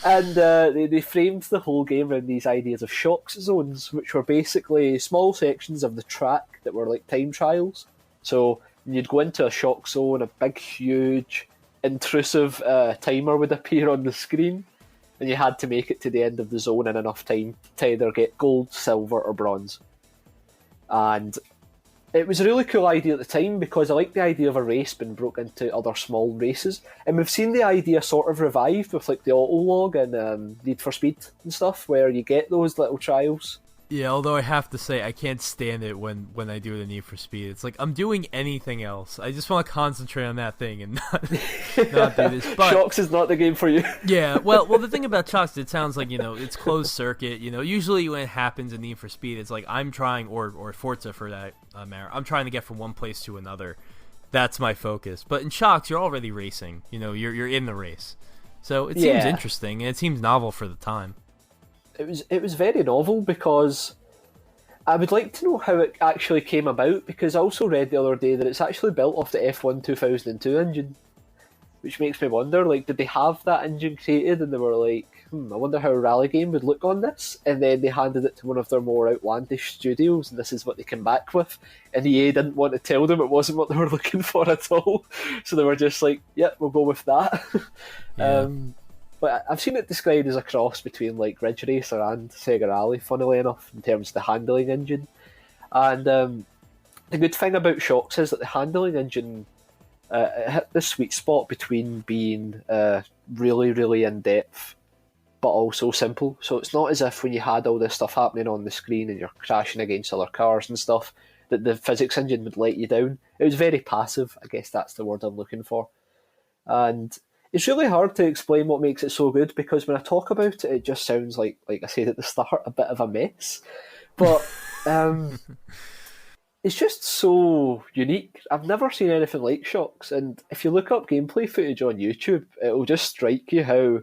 And they framed the whole game around these ideas of Shocks zones, which were basically small sections of the track that were like time trials. So you'd go into a shock zone, a big, huge, intrusive timer would appear on the screen, and you had to make it to the end of the zone in enough time to either get gold, silver, or bronze. And it was a really cool idea at the time because I liked the idea of a race being broke into other small races, and we've seen the idea sort of revived with like the Autolog and Need for Speed and stuff, where you get those little trials. Yeah, although I have to say I can't stand it when I do the Need for Speed. It's like I'm doing anything else. I just want to concentrate on that thing and not do this. But Shocks is not the game for you. yeah, well, the thing about Shocks, it sounds like it's closed circuit. Usually when it happens in Need for Speed, it's like I'm trying, or Forza for that matter, I'm trying to get from one place to another. That's my focus. But in Shocks, you're already racing. You're in the race, so it seems interesting and it seems novel for the time. It was very novel because I would like to know how it actually came about, because I also read the other day that it's actually built off the F1 2002 engine, which makes me wonder, like, did they have that engine created and they were like, I wonder how a rally game would look on this, and then they handed it to one of their more outlandish studios and this is what they came back with, and EA didn't want to tell them it wasn't what they were looking for at all, so they were just like, yeah, we'll go with that. Yeah. But I've seen it described as a cross between like Ridge Racer and Sega Rally, funnily enough, in terms of the handling engine. And the good thing about Shocks is that the handling engine it hit the sweet spot between being really, really in-depth, but also simple. So it's not as if when you had all this stuff happening on the screen and you're crashing against other cars and stuff, that the physics engine would let you down. It was very passive, I guess that's the word I'm looking for. And it's really hard to explain what makes it so good, because when I talk about it, it just sounds like I said at the start, a bit of a mess. But it's just so unique. I've never seen anything like Shocks, and if you look up gameplay footage on YouTube, it'll just strike you how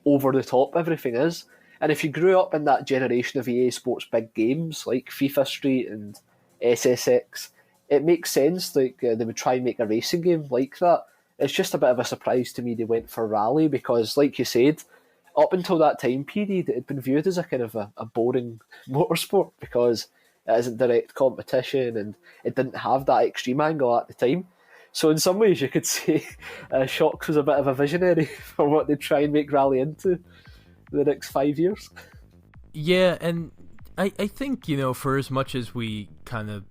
over the top everything is. And if you grew up in that generation of EA Sports big games like FIFA Street and SSX, it makes sense like they would try and make a racing game like that. It's just a bit of a surprise to me they went for rally, because, like you said, up until that time period, it had been viewed as a kind of a boring motorsport because it isn't direct competition and it didn't have that extreme angle at the time. So in some ways, you could say Shocks was a bit of a visionary for what they'd try and make rally into the next 5 years. Yeah, and I think, for as much as we kind of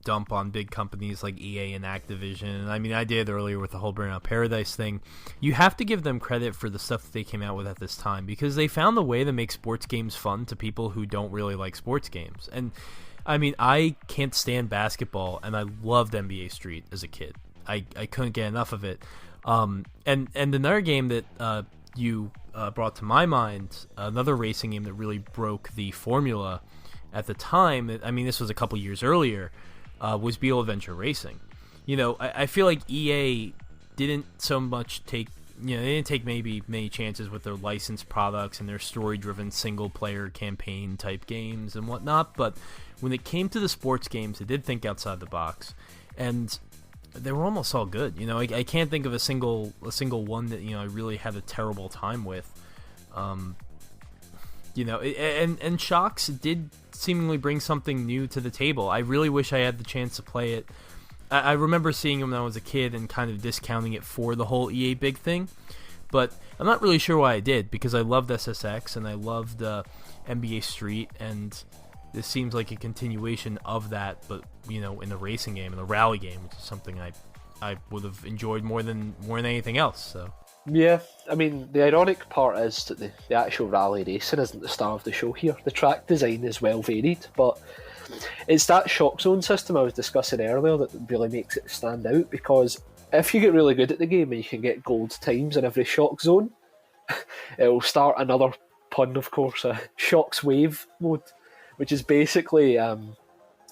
dump on big companies like EA and Activision. I mean, I did earlier with the whole Burnout Paradise thing. You have to give them credit for the stuff that they came out with at this time, because they found a way to make sports games fun to people who don't really like sports games. And I mean, I can't stand basketball, and I loved NBA Street as a kid. I couldn't get enough of it. And another game that you brought to my mind, another racing game that really broke the formula at the time, I mean, this was a couple years earlier, was Beetle Adventure Racing. I feel like EA didn't so much take, they didn't take maybe many chances with their licensed products and their story-driven single-player campaign-type games and whatnot, but when it came to the sports games, they did think outside the box, and they were almost all good. I can't think of a single one that, I really had a terrible time with. And Shocks did seemingly bring something new to the table. I really wish I had the chance to play it. I remember seeing it when I was a kid and kind of discounting it for the whole EA big thing, but I'm not really sure why I did, because I loved SSX and I loved NBA Street, and this seems like a continuation of that, but in the racing game, in the rally game, which is something I would have enjoyed more than anything else. So. Yeah, I mean, the ironic part is that the actual rally racing isn't the star of the show here. The track design is well varied, but it's that shock zone system I was discussing earlier that really makes it stand out, because if you get really good at the game and you can get gold times in every shock zone, it'll start another pun, of course, a Shocks Wave mode, which is basically,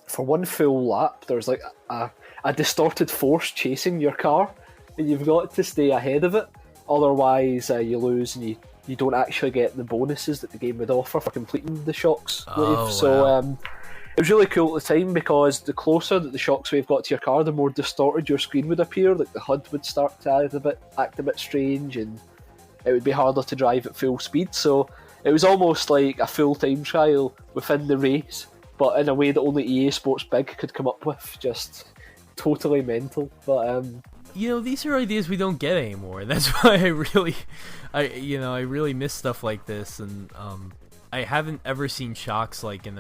for one full lap, there's like a distorted force chasing your car, and you've got to stay ahead of it. Otherwise, you lose and you don't actually get the bonuses that the game would offer for completing the Shocks Wave. Wow. So it was really cool at the time, because the closer that the Shocks Wave got to your car, the more distorted your screen would appear. Like the HUD would start to act a bit strange, and it would be harder to drive at full speed. So it was almost like a full time trial within the race, but in a way that only EA Sports Big could come up with. Just totally mental. But these are ideas we don't get anymore. That's why I really miss stuff like this, and I haven't ever seen Shocks like in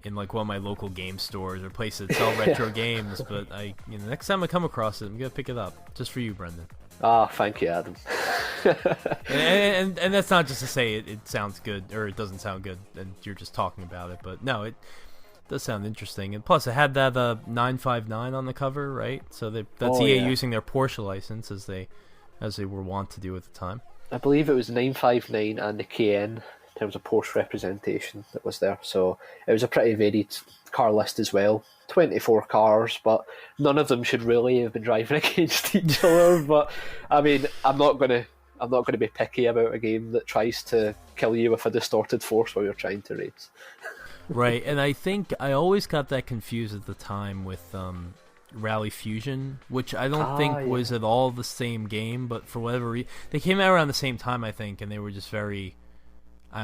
in like one of my local game stores or places that sell retro games. But next time I come across it, I'm gonna pick it up just for you, Brendan. Ah, thank you, Adam. and that's not just to say it sounds good or it doesn't sound good, and you're just talking about it. But no, it does sound interesting, and plus it had that 959 on the cover, right? So that's EA using their Porsche license as they were wont to do at the time. I believe it was 959 and the KN in terms of Porsche representation that was there. So it was a pretty varied car list as well. 24 cars, but none of them should really have been driving against each other. But I mean, I'm not gonna be picky about a game that tries to kill you with a distorted force while you're trying to race. Right, and I think I always got that confused at the time with Rally Fusion, which I don't think was at all the same game, but for whatever reason, they came out around the same time, I think, and they were just very...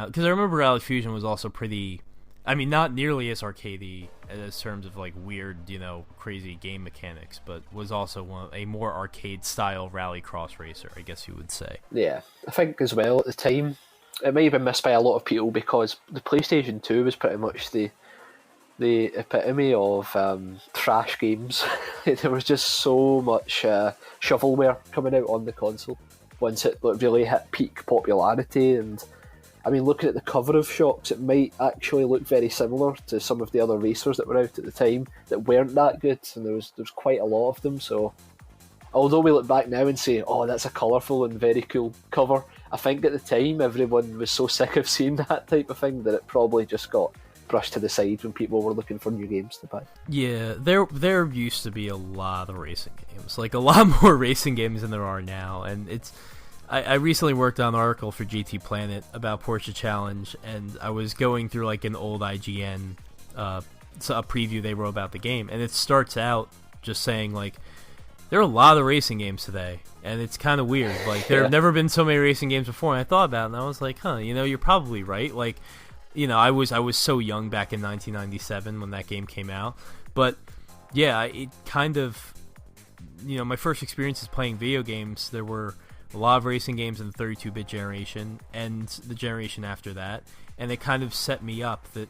Because I remember Rally Fusion was also pretty... I mean, not nearly as arcadey as terms of like weird, crazy game mechanics, but was also a more arcade-style rally cross racer, I guess you would say. Yeah, I think as well at the time, it may have been missed by a lot of people because the PlayStation 2 was pretty much the epitome of trash games. There was just so much shovelware coming out on the console once it really hit peak popularity. And I mean, looking at the cover of Shocks, it might actually look very similar to some of the other racers that were out at the time that weren't that good, and there was quite a lot of them. So although we look back now and say, oh, that's a colourful and very cool cover, I think at the time everyone was so sick of seeing that type of thing that it probably just got brushed to the side when people were looking for new games to buy. Yeah, there used to be a lot of racing games, like a lot more racing games than there are now, and it's... I recently worked on an article for GT Planet about Porsche Challenge, and I was going through like an old IGN a preview they wrote about the game, and it starts out just saying like, there are a lot of racing games today, and it's kind of weird. Like, there have never been so many racing games before, and I thought about it, and I was like, you're probably right. Like, I was so young back in 1997 when that game came out, but yeah, it kind of, my first experiences playing video games, there were a lot of racing games in the 32-bit generation and the generation after that, and it kind of set me up that,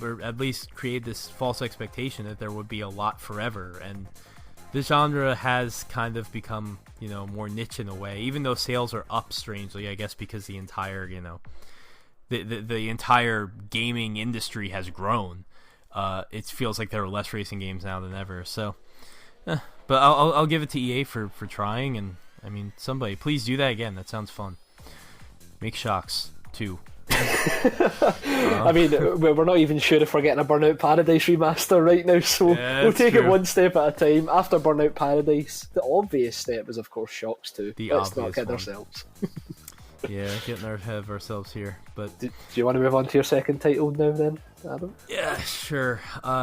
or at least created this false expectation that there would be a lot forever, and the genre has kind of become, more niche in a way, even though sales are up strangely, I guess, because the entire, the entire gaming industry has grown. It feels like there are less racing games now than ever, so... but I'll give it to EA for trying, and I mean, somebody, please do that again. That sounds fun. Make Shocks 2. I mean, we're not even sure if we're getting a Burnout Paradise remaster right now, so we'll take it one step at a time. After Burnout Paradise, the obvious step is, of course, Shocks 2. Let's not kid ourselves. Yeah, getting ahead of ourselves here. But do you want to move on to your second title now, then, Adam? Yeah, sure.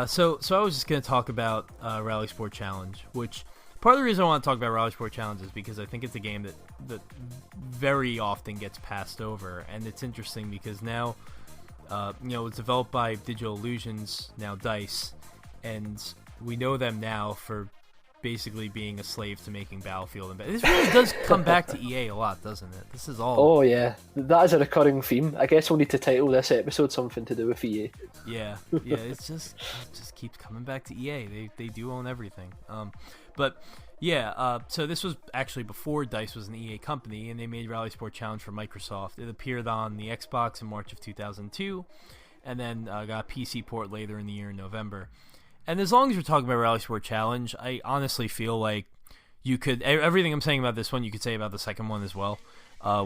So I was just going to talk about Rally Sport Challenge, which... Part of the reason I want to talk about Rally Sport Challenge is because I think it's a game that very often gets passed over, and it's interesting because now, it's developed by Digital Illusions, now DICE, and we know them now for basically being a slave to making Battlefield. And this really does come back to EA a lot, doesn't it? This is all... Oh, yeah. That is a recurring theme. I guess we'll need to title this episode something to do with EA. Yeah, it just keeps coming back to EA. They do own everything. But yeah, so this was actually before DICE was an EA company, and they made Rally Sport Challenge for Microsoft. It appeared on the Xbox in March of 2002, and then got a PC port later in the year in November. And as long as we're talking about Rally Sport Challenge, I honestly feel like you could... Everything I'm saying about this one, you could say about the second one as well,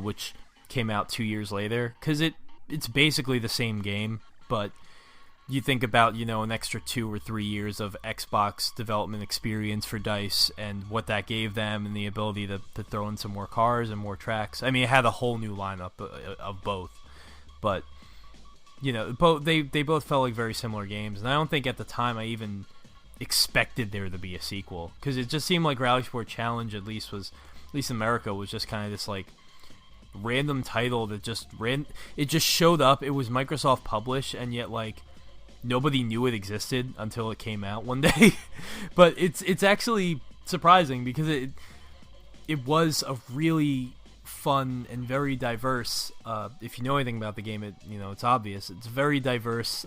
which came out 2 years later, because it's basically the same game, but... You think about, an extra 2 or 3 years of Xbox development experience for DICE and what that gave them and the ability to throw in some more cars and more tracks. I mean, it had a whole new lineup of both. But, they both felt like very similar games. And I don't think at the time I even expected there to be a sequel. Because it just seemed like Rally Sport Challenge, at least in America, was just kind of this, like, random title that it just showed up. It was Microsoft published, and yet, like... Nobody knew it existed until it came out one day. But it's actually surprising because it was a really fun and very diverse, if you know anything about the game, it's obvious. It's very diverse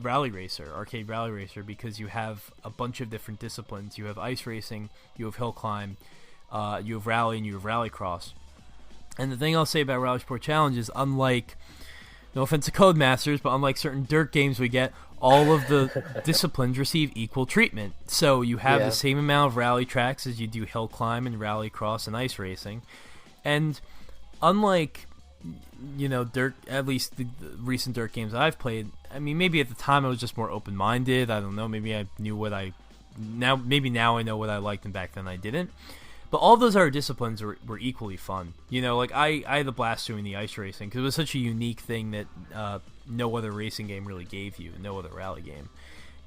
Arcade Rally Racer, because you have a bunch of different disciplines. You have ice racing, you have hill climb, you have rally, and you have rallycross. And the thing I'll say about Rally Sport Challenge is, unlike, no offense to Codemasters, but unlike certain dirt games we get, all of the disciplines receive equal treatment. So you have the same amount of rally tracks as you do hill climb and rallycross and ice racing. And unlike, dirt, at least the recent dirt games I've played, I mean, maybe at the time I was just more open-minded. I don't know. Maybe I knew now I know what I liked, and back then I didn't. But all those other disciplines were equally fun. Like I had a blast doing the ice racing because it was such a unique thing that no other racing game really gave you, no other rally game.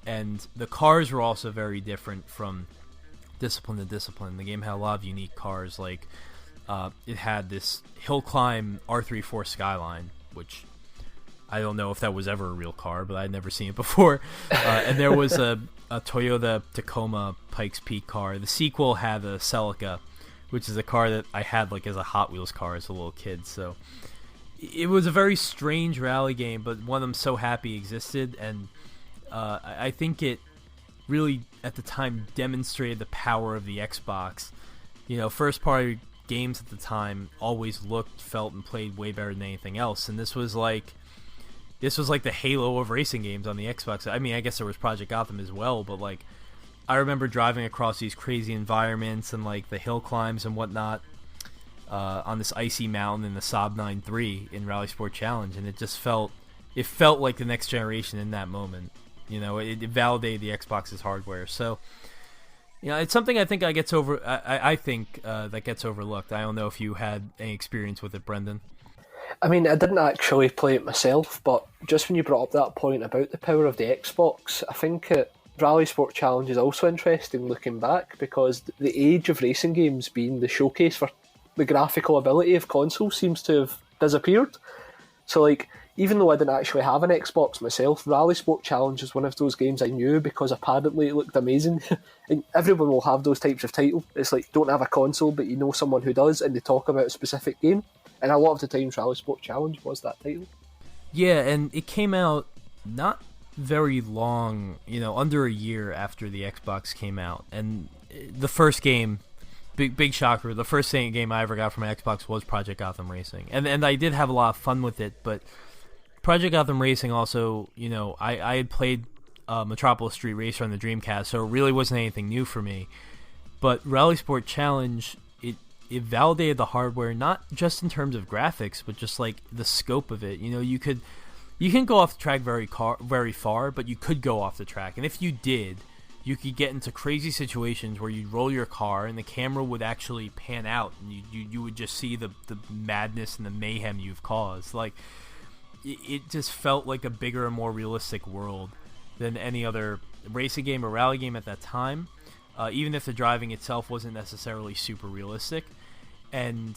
And the cars were also very different from discipline to discipline. The game had a lot of unique cars, like it had this hill climb R34 Skyline, which I don't know if that was ever a real car, but I'd never seen it before. And there was a Toyota Tacoma Pikes Peak car. The sequel had a Celica, which is a car that I had like as a Hot Wheels car as a little kid. So it was a very strange rally game, but one I'm so happy existed. And I think it really, at the time, demonstrated the power of the Xbox. First party games at the time always looked, felt, and played way better than anything else. And this was like the Halo of racing games on the Xbox. I mean, I guess there was Project Gotham as well, but like I remember driving across these crazy environments and like the hill climbs and whatnot on this icy mountain in the Saab 9-3 in Rally Sport Challenge, and it felt like the next generation in that moment. It validated the Xbox's hardware. So it's something I think that gets overlooked. I don't know if you had any experience with it, Brendan. I mean, I didn't actually play it myself, but just when you brought up that point about the power of the Xbox, I think Rally Sport Challenge is also interesting looking back, because the age of racing games being the showcase for the graphical ability of consoles seems to have disappeared. So, like, even though I didn't actually have an Xbox myself, Rally Sport Challenge is one of those games I knew because apparently it looked amazing. And everyone will have those types of titles. It's like, don't have a console, but you know someone who does, and they talk about a specific game. And a lot of the times, Rally Sport Challenge was that title. Yeah, and it came out not very long, under a year after the Xbox came out. And the first game, big shocker, the first game I ever got from my Xbox was Project Gotham Racing. And I did have a lot of fun with it, but Project Gotham Racing also, I had played Metropolis Street Racer on the Dreamcast, so it really wasn't anything new for me. But Rally Sport Challenge, it validated the hardware, not just in terms of graphics, but just like the scope of it. You can go off the track very far, but you could go off the track. And if you did, you could get into crazy situations where you'd roll your car and the camera would actually pan out, and you would just see the madness and the mayhem you've caused. Like, it just felt like a bigger and more realistic world than any other racing game or rally game at that time. Even if the driving itself wasn't necessarily super realistic. And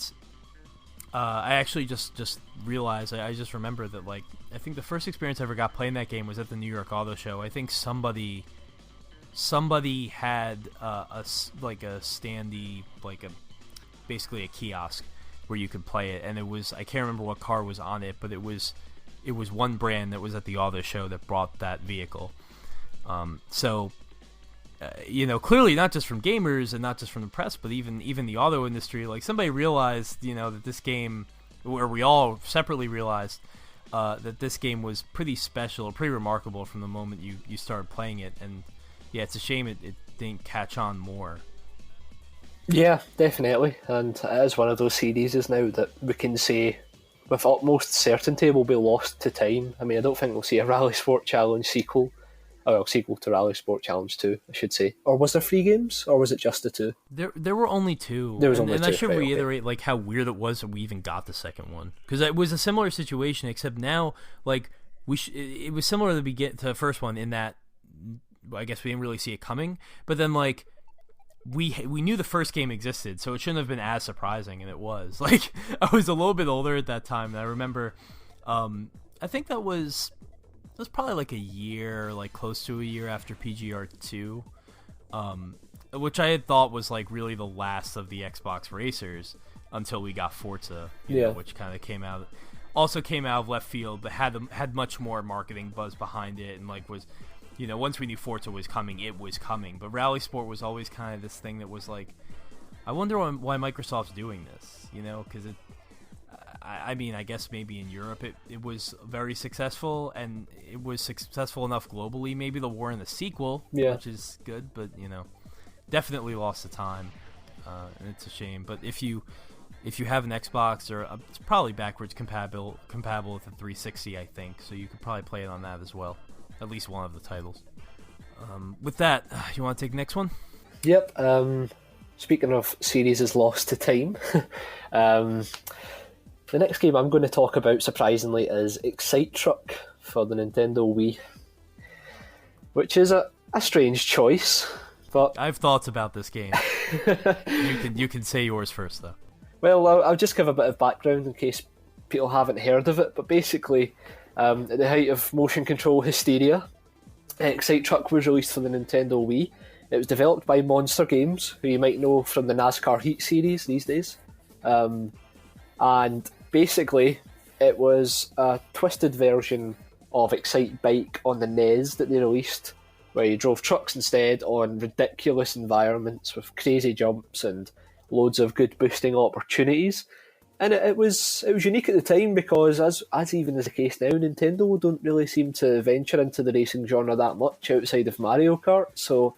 I actually just realized, I just remember that, like, I think the first experience I ever got playing that game was at the New York Auto Show. I think somebody had a standee, basically a kiosk where you could play it, and it was, I can't remember what car was on it, but it was one brand that was at the auto show that brought that vehicle. Clearly not just from gamers and not just from the press, but even the auto industry, like, somebody realized, that this game, or we all separately realized that this game was pretty special, pretty remarkable from the moment you started playing it. And yeah, it's a shame it didn't catch on more. Yeah, definitely. And it is one of those series now that we can say with utmost certainty will be lost to time. I mean, I don't think we'll see a Rally Sport Challenge sequel. Oh, well, sequel to Rally Sport Challenge 2, I should say. Or was there 3 games, or was it just the 2? There were only 2. There was only 2. And I should reiterate, okay, like, how weird it was that we even got the second one, because it was a similar situation, except now, like, it was similar to the first one in that I guess we didn't really see it coming, but then, like, we knew the first game existed, so it shouldn't have been as surprising, and it was. Like, I was a little bit older at that time, and I remember, I think that was probably like a year, like close to a year after PGR2, which I had thought was like really the last of the Xbox racers until we got Forza, you know, which kind of came out. also came out of left field, but had much more marketing buzz behind it, and like was, once we knew Forza was coming, it was coming. But Rally Sport was always kind of this thing that was like, I wonder why Microsoft's doing this, because it. I mean, I guess maybe in Europe it was very successful, and it was successful enough globally. Maybe they'll warrant the sequel, which is good, but definitely lost the time, and it's a shame. But if you have an Xbox, or it's probably backwards compatible with the 360, I think, so you could probably play it on that as well, at least one of the titles. With that, you want to take the next one? Yep. Speaking of series is lost to time. The next game I'm going to talk about, surprisingly, is Excite Truck for the Nintendo Wii, which is a strange choice, but I've thoughts about this game. You can say yours first, though. Well, I'll just give a bit of background in case people haven't heard of it, but basically, at the height of motion control hysteria, Excite Truck was released for the Nintendo Wii. It was developed by Monster Games, who you might know from the NASCAR Heat series these days. And basically, it was a twisted version of Excite Bike on the NES that they released, where you drove trucks instead on ridiculous environments with crazy jumps and loads of good boosting opportunities. And it was unique at the time because, as even is the case now, Nintendo don't really seem to venture into the racing genre that much outside of Mario Kart. So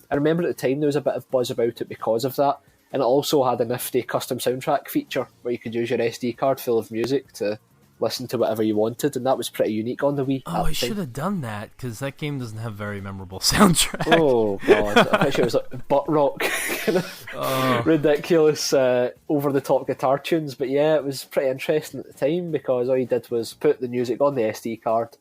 I remember at the time there was a bit of buzz about it because of that. And it also had a nifty custom soundtrack feature where you could use your SD card full of music to listen to whatever you wanted, and that was pretty unique on the Wii. Oh, I should have done that, because that game doesn't have very memorable soundtrack. Oh, God. I bet it was like butt rock, kind of ridiculous, over-the-top guitar tunes. But yeah, it was pretty interesting at the time, because all you did was put the music on the SD card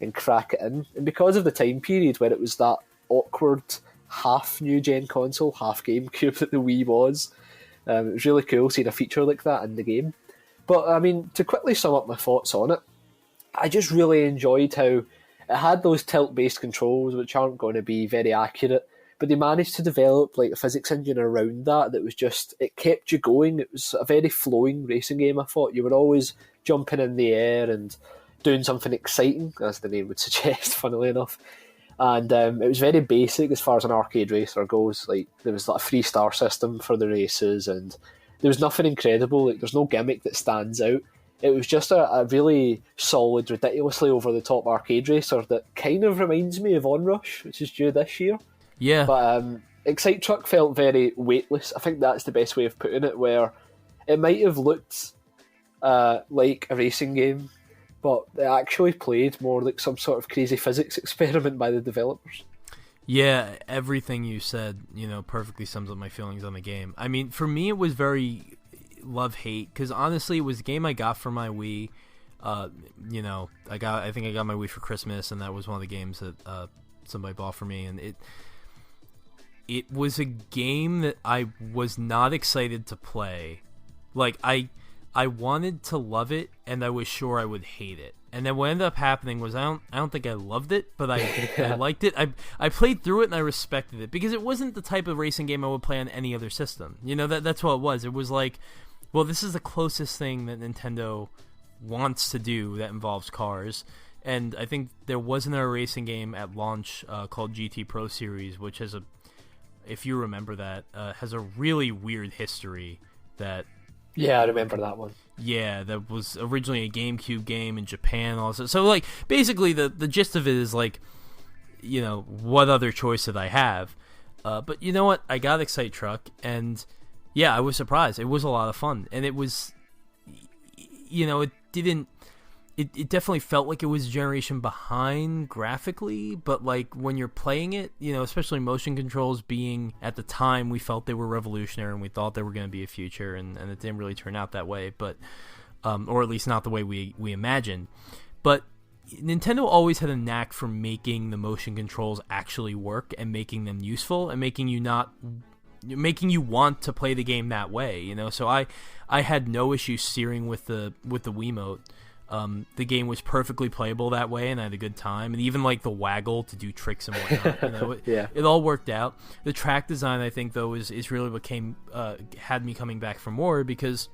and crack it in. And because of the time period where it was that awkward half new gen console, half GameCube that the Wii was, it was really cool seeing a feature like that in the game. But I mean, to quickly sum up my thoughts on it, I just really enjoyed how it had those tilt-based controls, which aren't going to be very accurate, but they managed to develop like a physics engine around that was just, it kept you going. It was a very flowing racing game, I thought. You were always jumping in the air and doing something exciting, as the name would suggest, funnily enough. And it was very basic as far as an arcade racer goes. Like, there was like a 3-star system for the races, and there was nothing incredible. Like, there's no gimmick that stands out. It was just a really solid, ridiculously over-the-top arcade racer that kind of reminds me of Onrush, which is due this year. Yeah. But Excite Truck felt very weightless. I think that's the best way of putting it, where it might have looked like a racing game, but it actually played more like some sort of crazy physics experiment by the developers. Yeah, everything you said, perfectly sums up my feelings on the game. I mean, for me, it was very love-hate, because honestly, it was a game I got for my Wii. I think I got my Wii for Christmas, and that was one of the games that somebody bought for me, and it was a game that I was not excited to play. Like, I wanted to love it, and I was sure I would hate it. And then what ended up happening was I don't think I loved it, but I liked it. I played through it and I respected it, because it wasn't the type of racing game I would play on any other system. That's what it was. It was like, well, this is the closest thing that Nintendo wants to do that involves cars. And I think there wasn't a racing game at launch called GT Pro Series, which has if you remember that, has a really weird history that... Yeah, I remember that one. Yeah, that was originally a GameCube game in Japan also. So, like, basically the gist of it is, like, what other choice did I have? But you know what? I got Excite Truck, and, yeah, I was surprised. It was a lot of fun. And it was, it didn't... It definitely felt like it was a generation behind graphically, but like when you're playing it, especially motion controls being, at the time, we felt they were revolutionary and we thought they were going to be a future, and it didn't really turn out that way, but or at least not the way we imagined. But Nintendo always had a knack for making the motion controls actually work and making them useful and making you want to play the game that way. So I had no issue steering with the Wiimote. The game was perfectly playable that way, and I had a good time. And even like the waggle to do tricks and whatnot, it all worked out. The track design, I think, though, is really what had me coming back for more, because,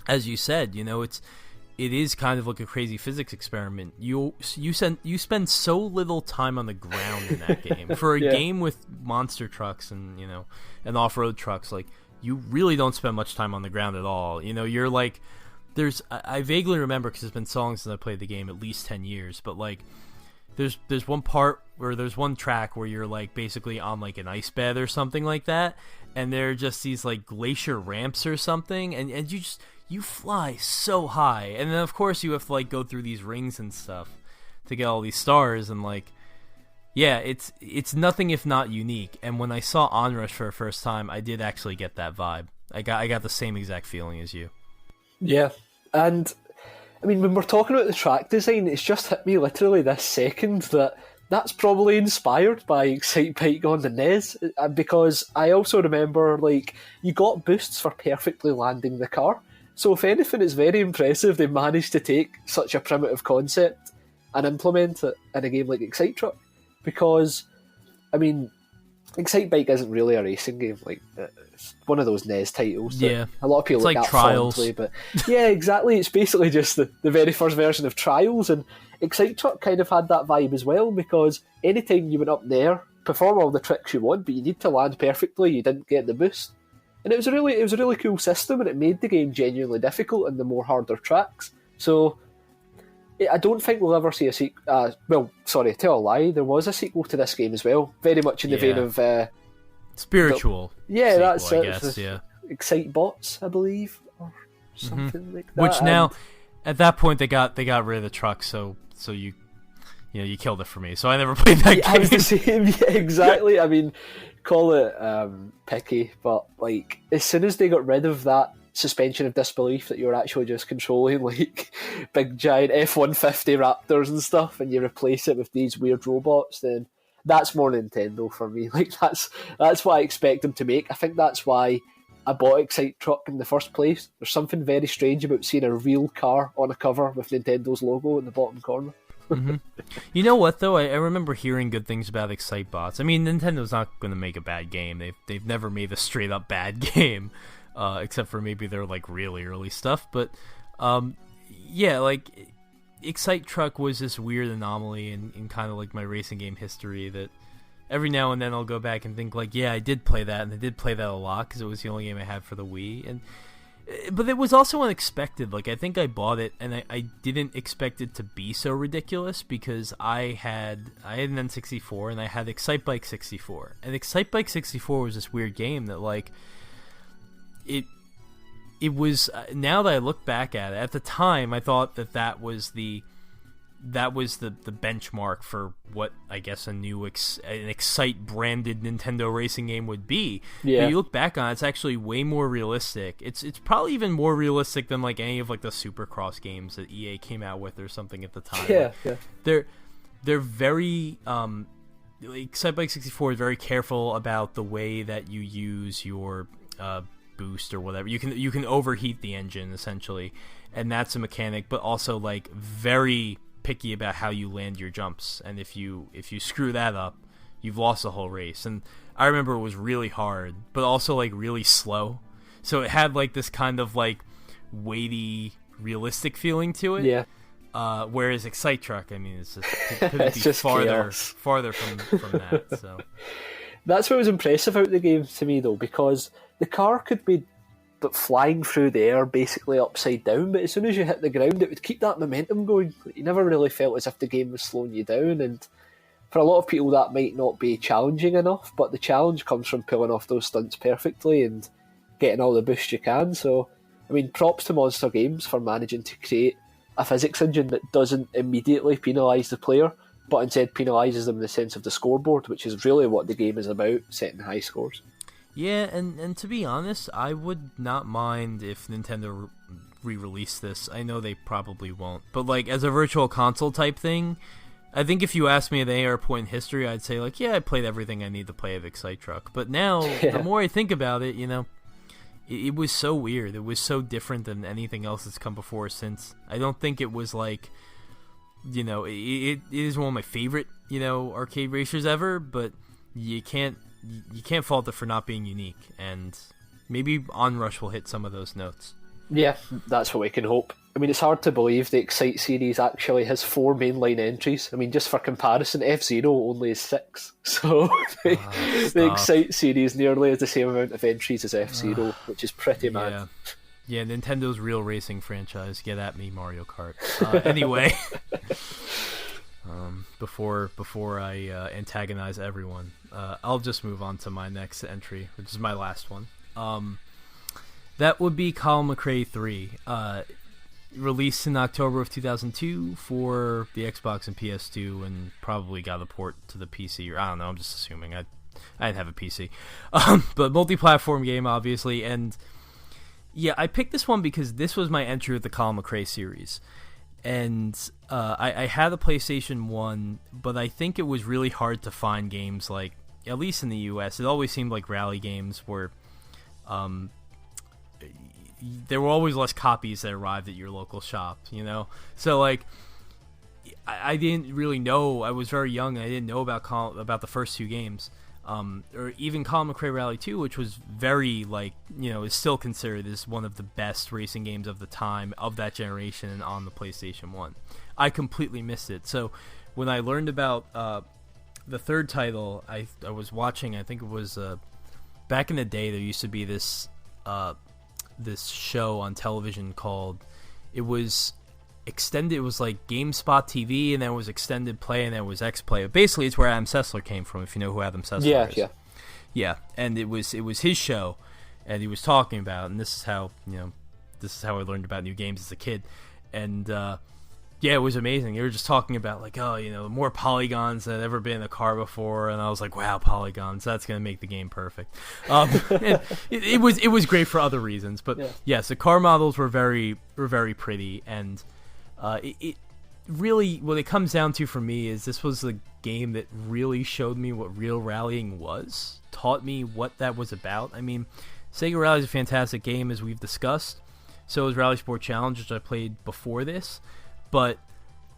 as you said, it is kind of like a crazy physics experiment. You spend so little time on the ground in that game. For a game with monster trucks and and off-road trucks, like, you really don't spend much time on the ground at all. You're like, I vaguely remember, because it's been so long since I played the game, at least 10 years, but like there's one part where there's one track where you're like basically on like an ice bed or something like that, and there are just these like glacier ramps or something, and you fly so high, and then of course you have to like go through these rings and stuff to get all these stars, and like, yeah, it's nothing if not unique. And when I saw Onrush for the first time, I did actually get that vibe. I got the same exact feeling as you. Yeah, and I mean, when we're talking about the track design, it's just hit me literally this second that that's probably inspired by Excitebike on the NES, because I also remember, like, you got boosts for perfectly landing the car. So if anything, it's very impressive they managed to take such a primitive concept and implement it in a game like Excite Truck. Because, I mean, Excitebike isn't really a racing game. Like, it's one of those NES titles that a lot of people look like at Trials. fondly. But yeah, exactly. It's basically just the very first version of Trials, and Excite Truck kind of had that vibe as well, because anytime you went up there, perform all the tricks you want, but you need to land perfectly, you didn't get the boost. And it was a really cool system, and it made the game genuinely difficult in the more harder tracks. So I don't think we'll ever see a sequel. Well, sorry, tell a lie. There was a sequel to this game as well, very much in the vein of spiritual. Yeah, sequel, that's I it. guess, yeah. Excite Bots, I believe, or something like that. Which now, at that point, they got rid of the truck, so you killed it for me. So I never played that game. I was the same. Yeah, exactly. I mean, call it picky, but like, as soon as they got rid of that suspension of disbelief that you're actually just controlling like big giant F-150 Raptors and stuff, and you replace it with these weird robots, then that's more Nintendo for me. Like, that's what I expect them to make. I think that's why I bought Excite Truck in the first place. There's something very strange about seeing a real car on a cover with Nintendo's logo in the bottom corner. Mm-hmm. You know what, though? I remember hearing good things about Excitebots. I mean, Nintendo's not going to make a bad game. They've never made a straight up bad game, except for maybe their like really early stuff. But yeah, like, Excite Truck was this weird anomaly in kind of like my racing game history that every now and then I'll go back and think like, yeah, I did play that, and I did play that a lot because it was the only game I had for the Wii. But it was also unexpected. Like, I think I bought it, and I didn't expect it to be so ridiculous, because I had an N64, and I had Excitebike 64. And Excitebike 64 was this weird game that, like, it was, now that I look back at it, at the time, I thought that was the benchmark for what I guess an Excite branded Nintendo racing game would be. Yeah. But you look back on it, it's actually way more realistic. It's probably even more realistic than like any of like the Supercross games that EA came out with or something at the time. Yeah, like, yeah. They're very Excitebike 64 is very careful about the way that you use your boost or whatever. You can overheat the engine essentially, and that's a mechanic, but also like very picky about how you land your jumps, and if you screw that up, you've lost the whole race. And I remember it was really hard, but also like really slow, so it had like this kind of like weighty, realistic feeling to it. Yeah. Whereas Excite Truck, I mean, it couldn't It's be just farther chaos. from that. So That's what was impressive about the game to me, though, because the car could be flying through the air basically upside down, but as soon as you hit the ground, it would keep that momentum going. You never really felt as if the game was slowing you down, and for a lot of people that might not be challenging enough, but the challenge comes from pulling off those stunts perfectly and getting all the boost you can. So, I mean, props to Monster Games for managing to create a physics engine that doesn't immediately penalise the player, but instead penalises them in the sense of the scoreboard, which is really what the game is about, setting high scores. yeah, and to be honest, I would not mind if Nintendo re-released this. I know they probably won't, but like as a virtual console type thing, I think if you asked me at any other point in history, I'd say like, yeah, I played everything I need to play of Excite Truck. But now, the more I think about it, it was so weird. It was so different than anything else that's come before since. I don't think it was like, it is one of my favorite, arcade racers ever, but you can't fault it for not being unique, and maybe Onrush will hit some of those notes. Yeah, that's what we can hope. I mean, it's hard to believe the Excite series actually has 4 mainline entries. I mean, just for comparison, F-Zero only has 6. So the Excite series nearly has the same amount of entries as F-Zero, which is pretty mad. Yeah, Nintendo's real racing franchise. Get at me, Mario Kart. Anyway, before I antagonize everyone, I'll just move on to my next entry, which is my last one. That would be Colin McRae 3. Released in October of 2002 for the Xbox and PS2, and probably got a port to the PC, or I don't know, I'm just assuming. I didn't have a PC. But multi-platform game, obviously, and yeah, I picked this one because this was my entry with the Colin McRae series. And I had a PlayStation 1, but I think it was really hard to find games like, at least in the US, it always seemed like rally games were... there were always less copies that arrived at your local shop, you know? So, like, I didn't really know. I was very young. I didn't know about the first 2 games. Or even Colin McRae Rally 2, which was very, like, you know, is still considered as one of the best racing games of the time, of that generation, on the PlayStation 1. I completely missed it. So, when I learned about the third title, I was watching, I think it was, back in the day, there used to be this show on television called, it was extended, it was like GameSpot TV, and then it was Extended Play, and then it was X-Play. Basically, it's where Adam Sessler came from, if you know who Adam Sessler is. Yeah, and it was his show, and he was talking about, and this is how I learned about new games as a kid, and yeah, it was amazing. They were just talking about, like, oh, you know, more polygons than had ever been in a car before, and I was like, wow, polygons, that's going to make the game perfect. It was great for other reasons, but yes, the car models were very pretty, and it really, what it comes down to for me is this was the game that really showed me what real rallying was, taught me what that was about. I mean, Sega Rally is a fantastic game, as we've discussed. So is Rally Sport Challenge, which I played before this. But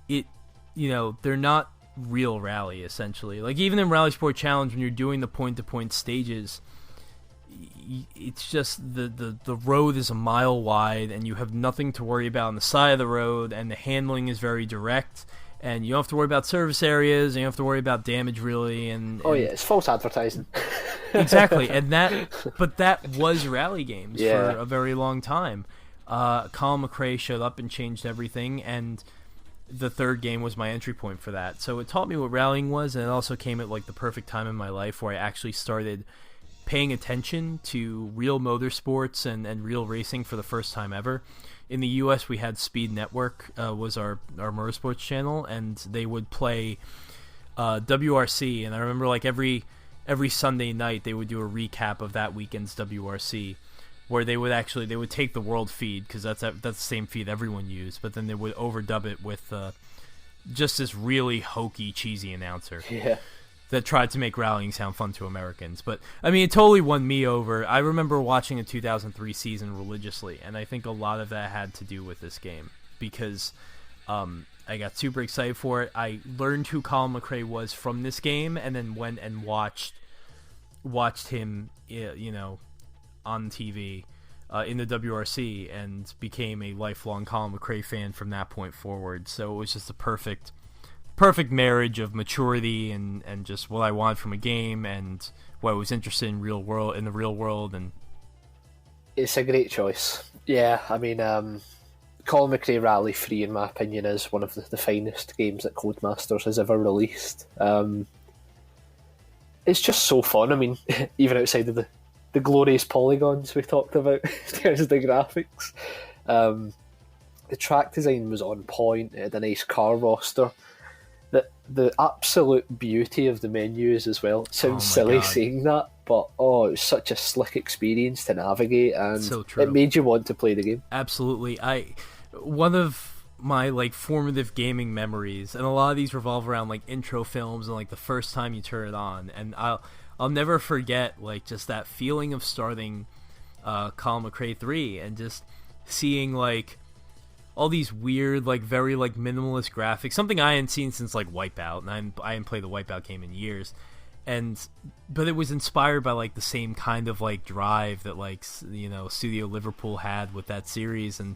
it, you know, they're not real rally, essentially. Like, even in Rally Sport Challenge, when you're doing the point-to-point stages, it's just the road is a mile wide, and you have nothing to worry about on the side of the road, and the handling is very direct, and you don't have to worry about service areas, and you don't have to worry about damage, really. And oh, yeah, it's false advertising. Exactly, but that was rally games for a very long time. Colin McRae showed up and changed everything, and the third game was my entry point for that. So it taught me what rallying was, and it also came at, like, the perfect time in my life where I actually started paying attention to real motorsports and real racing for the first time ever. In the US, we had Speed Network, was our motorsports channel, and they would play WRC, and I remember, like, every Sunday night they would do a recap of that weekend's WRC, where they would take the world feed, because that's the same feed everyone used, but then they would overdub it with just this really hokey, cheesy announcer that tried to make rallying sound fun to Americans. But I mean, it totally won me over. I remember watching the 2003 season religiously, and I think a lot of that had to do with this game, because I got super excited for it. I learned who Colin McRae was from this game, and then went and watched him, you know, on TV in the WRC, and became a lifelong Colin McRae fan from that point forward. So it was just a perfect marriage of maturity and just what I wanted from a game, and what I was interested in the real world. And it's a great choice. Yeah, I mean, Colin McRae Rally 3, in my opinion, is one of the finest games that Codemasters has ever released. It's just so fun. I mean, even outside of the glorious polygons we talked about in terms of the graphics. The track design was on point. It had a nice car roster. The absolute beauty of the menus as well. It sounds silly saying that, but it was such a slick experience to navigate, and so true. It made you want to play the game. Absolutely. One of my, like, formative gaming memories, and a lot of these revolve around, like, intro films and, like, the first time you turn it on, and I'll never forget, like, just that feeling of starting Colin McRae 3 and just seeing, like, all these weird, like, very, like, minimalist graphics, something I hadn't seen since, like, Wipeout, and I hadn't played the Wipeout game in years, but it was inspired by, like, the same kind of, like, drive that, like, you know, Studio Liverpool had with that series, and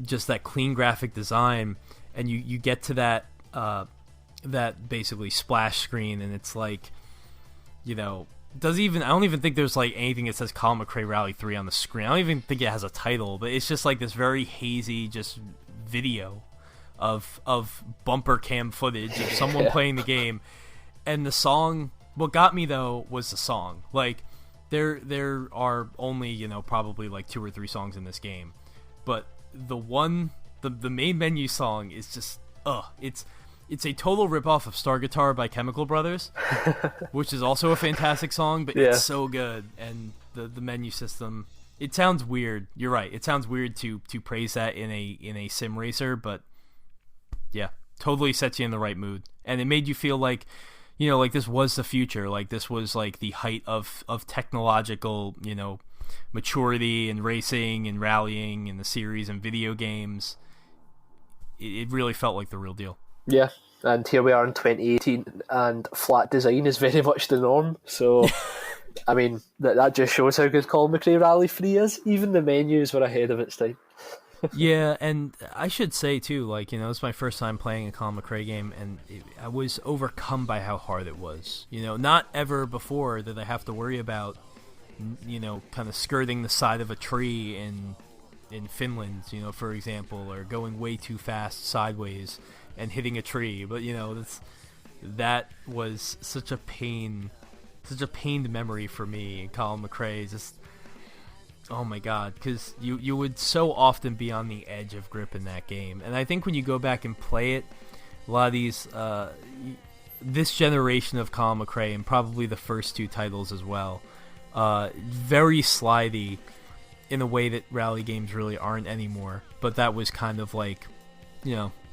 just that clean graphic design, and you get to that that basically splash screen, and it's like, I don't even think there's like anything that says Colin McRae Rally 3 on the screen. I don't even think it has a title, but it's just like this very hazy just video of bumper cam footage of someone playing the game. And the song, what got me though was the song. Like there are only, probably like 2 or 3 songs in this game, but the main menu song is just it's a total ripoff of Star Guitar by Chemical Brothers, which is also a fantastic song, but it's so good. And the menu system, it sounds weird. You're right. It sounds weird to praise that in a sim racer, but yeah, totally sets you in the right mood. And it made you feel like, like this was the future. Like this was like the height of technological, maturity and racing and rallying in the series and video games. It really felt like the real deal. Yeah, and here we are in 2018, and flat design is very much the norm. So, I mean, that just shows how good Colin McRae Rally 3 is. Even the menus were ahead of its time. Yeah, and I should say, too, like, it's my first time playing a Colin McRae game, and I was overcome by how hard it was. Not ever before did I have to worry about, kind of skirting the side of a tree in Finland, for example, or going way too fast sideways and hitting a tree. But that was such a pained memory for me. Colin McRae, just, oh my god, because you would so often be on the edge of grip in that game. And I think when you go back and play it, a lot of these this generation of Colin McRae, and probably the first 2 titles as well, very slidey in a way that rally games really aren't anymore. But that was kind of like,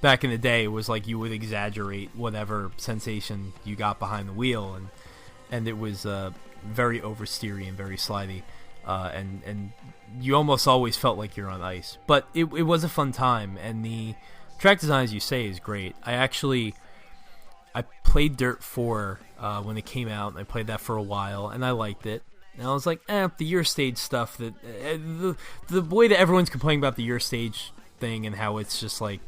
back in the day, it was like you would exaggerate whatever sensation you got behind the wheel, and it was very oversteery and very slidey, and you almost always felt like you're on ice. But it was a fun time, and the track design, as you say, is great. I played Dirt 4 when it came out, and I played that for a while, and I liked it. And I was like, the year stage stuff, that the way that everyone's complaining about the year stage thing and how it's just like,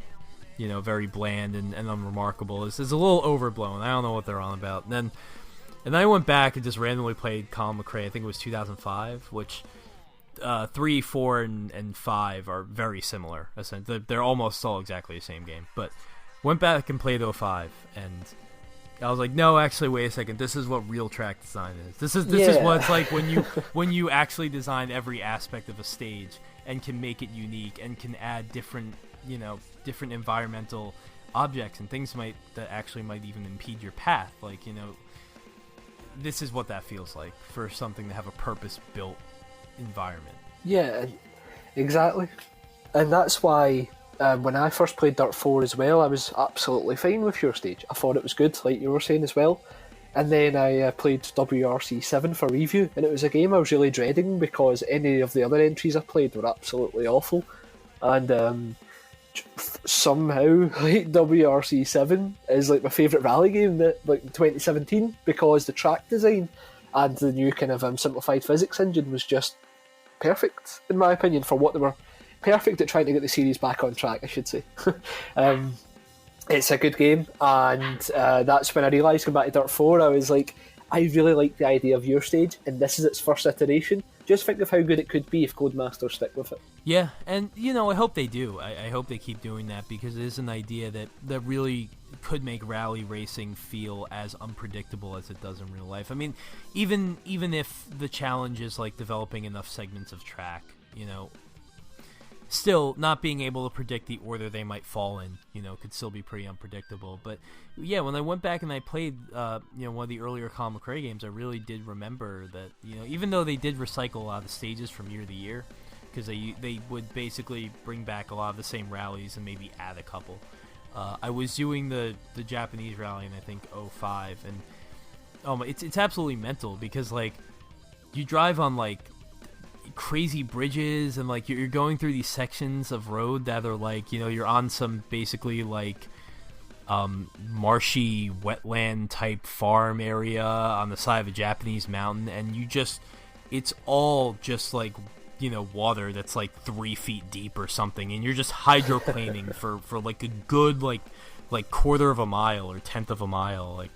very bland and unremarkable is a little overblown. I don't know what they're on about. And then I went back and just randomly played Colin McRae. I think it was 2005, which 3, 4, and 5 are very similar. They're almost all exactly the same game. But went back and played 05, and I was like, no, actually, wait a second. This is what real track design is. This is what it's like when you actually design every aspect of a stage and can make it unique and can add different environmental objects and things that actually might even impede your path. Like, this is what that feels like for something to have a purpose-built environment. Yeah, exactly. And that's why when I first played Dirt 4 as well, I was absolutely fine with your stage. I thought it was good, like you were saying as well. And then I played WRC 7 for review, and it was a game I was really dreading because any of the other entries I played were absolutely awful. And somehow, like, WRC 7 is like my favourite rally game that, like, 2017, because the track design and the new kind of simplified physics engine was just perfect, in my opinion, for what they were. Perfect at trying to get the series back on track, I should say. It's a good game, and that's when I realised, going back to Dirt 4, I was like, I really like the idea of your stage, and this is its first iteration. Just think of how good it could be if Codemasters stick with it. Yeah, and I hope they do. I hope they keep doing that, because it is an idea that really could make rally racing feel as unpredictable as it does in real life. I mean, even if the challenge is like developing enough segments of track, still not being able to predict the order they might fall in, could still be pretty unpredictable. But yeah, when I went back and I played, one of the earlier Colin McRae games, I really did remember that, even though they did recycle a lot of the stages from year to year, because they would basically bring back a lot of the same rallies and maybe add a couple. I was doing the Japanese rally in, I think, 05, and it's absolutely mental, because like you drive on like crazy bridges, and like you're going through these sections of road that are like, you're on some basically like marshy wetland type farm area on the side of a Japanese mountain, and it's all just like water that's like 3 feet deep or something, and you're just hydroplaning for like a good like quarter of a mile or tenth of a mile. Like,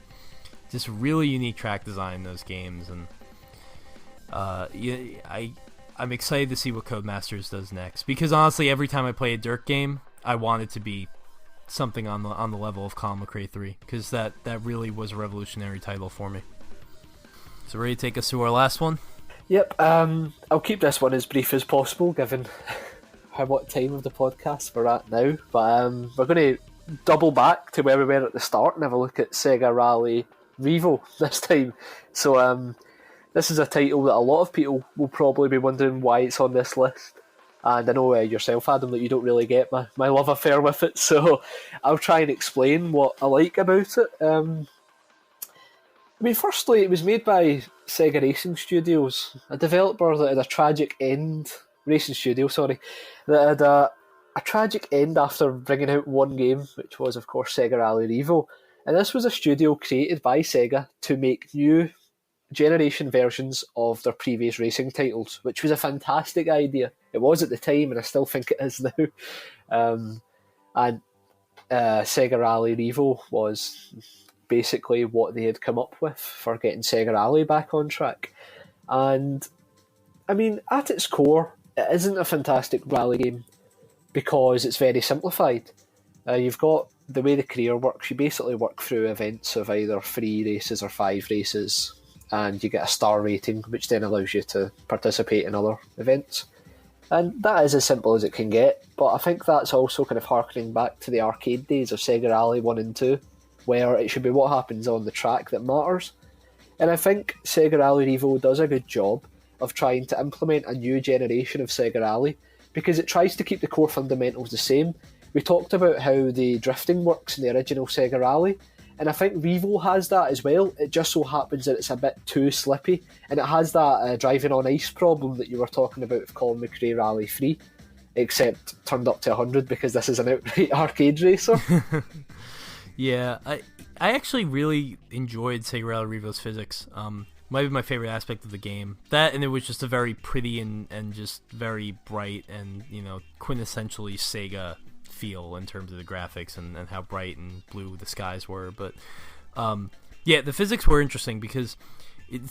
just really unique track design in those games, and I'm excited to see what Codemasters does next, because honestly, every time I play a Dirt game, I want it to be something on the level of Colin McRae 3, because that really was a revolutionary title for me. So ready to take us to our last one? Yep. I'll keep this one as brief as possible, given what time of the podcast we're at now. But we're going to double back to where we were at the start and have a look at Sega Rally Revo this time. So this is a title that a lot of people will probably be wondering why it's on this list. And I know yourself, Adam, that you don't really get my love affair with it, so I'll try and explain what I like about it. Firstly, it was made by Sega Racing Studios, a developer that had a tragic end. Racing Studio, sorry. That had a tragic end after bringing out one game, which was, of course, Sega Rally Revo. And this was a studio created by Sega to make new generation versions of their previous racing titles, which was a fantastic idea. It was at the time, and I still think it is now. And Sega Rally Revo was basically what they had come up with for getting Sega Rally back on track. And at its core, it isn't a fantastic rally game because it's very simplified. You've got the way the career works. You basically work through events of either 3 races or 5 races, and you get a star rating, which then allows you to participate in other events. And that is as simple as it can get, but I think that's also kind of harkening back to the arcade days of Sega Rally 1 and 2, where it should be what happens on the track that matters. And I think Sega Rally Revo does a good job of trying to implement a new generation of Sega Rally, because it tries to keep the core fundamentals the same. We talked about how the drifting works in the original Sega Rally, and I think Revo has that as well. It just so happens that it's a bit too slippy, and it has that driving on ice problem that you were talking about with Colin McRae Rally 3, except turned up to 100 because this is an outright arcade racer. Yeah, I actually really enjoyed Sega Rally Revo's physics. Might be my favorite aspect of the game. That, and it was just a very pretty and just very bright and, quintessentially Sega feel in terms of the graphics and how bright and blue the skies were. But the physics were interesting because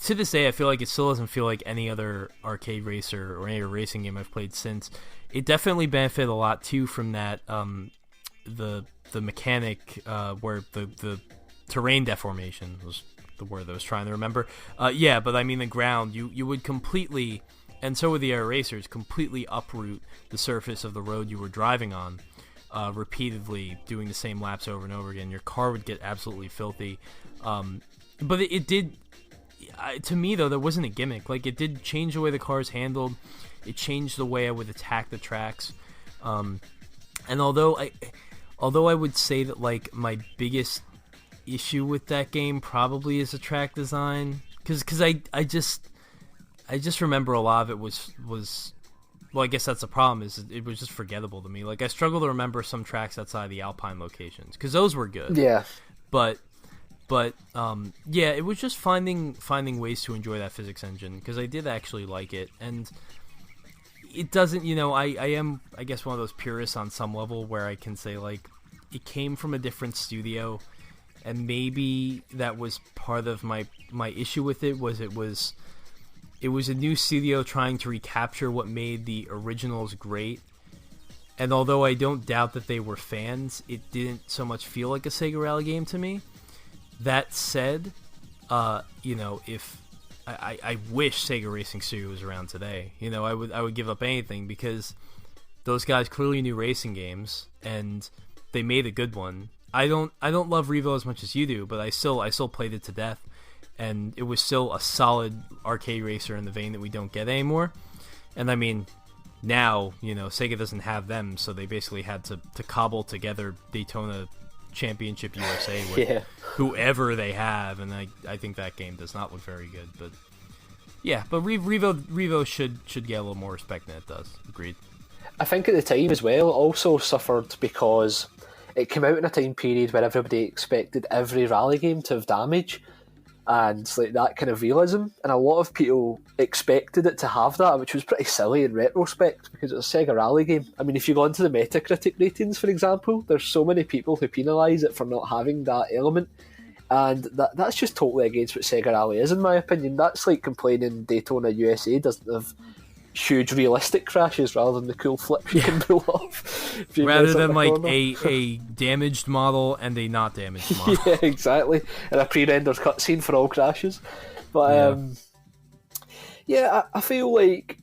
to this day I feel like it still doesn't feel like any other arcade racer or any other racing game I've played since. It definitely benefited a lot too from that the mechanic where the terrain deformation was the word I was trying to remember. But I mean the ground, you would completely, and so would the air racers, completely uproot the surface of the road you were driving on, repeatedly doing the same laps over and over again. Your car would get absolutely filthy. But it did, to me though, there wasn't a gimmick. Like, it did change the way the cars handled. It changed the way I would attack the tracks. And although I would say that like my biggest issue with that game probably is the track design, because I just remember a lot of it was well, I guess that's the problem, is it was just forgettable to me. Like, I struggle to remember some tracks outside the Alpine locations, because those were good. Yeah. But it was just finding ways to enjoy that physics engine, because I did actually like it. And it doesn't, I am, I guess, one of those purists on some level where I can say, like, it came from a different studio, and maybe that was part of my issue with it. It was a new studio trying to recapture what made the originals great. And although I don't doubt that they were fans, it didn't so much feel like a Sega Rally game to me. That said, if I wish Sega Racing Studio was around today. I would give up anything, because those guys clearly knew racing games and they made a good one. I don't love Revo as much as you do, but I still played it to death, and it was still a solid arcade racer in the vein that we don't get anymore. And I mean, now, Sega doesn't have them, so they basically had to cobble together Daytona Championship USA with whoever they have, and I think that game does not look very good. But yeah, but Revo should get a little more respect than it does. Agreed. I think at the time as well, it also suffered because it came out in a time period where everybody expected every rally game to have damage. and like that kind of realism, and a lot of people expected it to have that, which was pretty silly in retrospect because it's a Sega Rally game. I mean, if you go into the Metacritic ratings, for example, there's so many people who penalise it for not having that element, and that's just totally against what Sega Rally is, in my opinion. That's like complaining Daytona USA doesn't have huge realistic crashes rather than the cool flips you can pull off. Rather than like a damaged model and a not damaged model. Yeah, exactly. And a pre-rendered cutscene for all crashes. But I feel like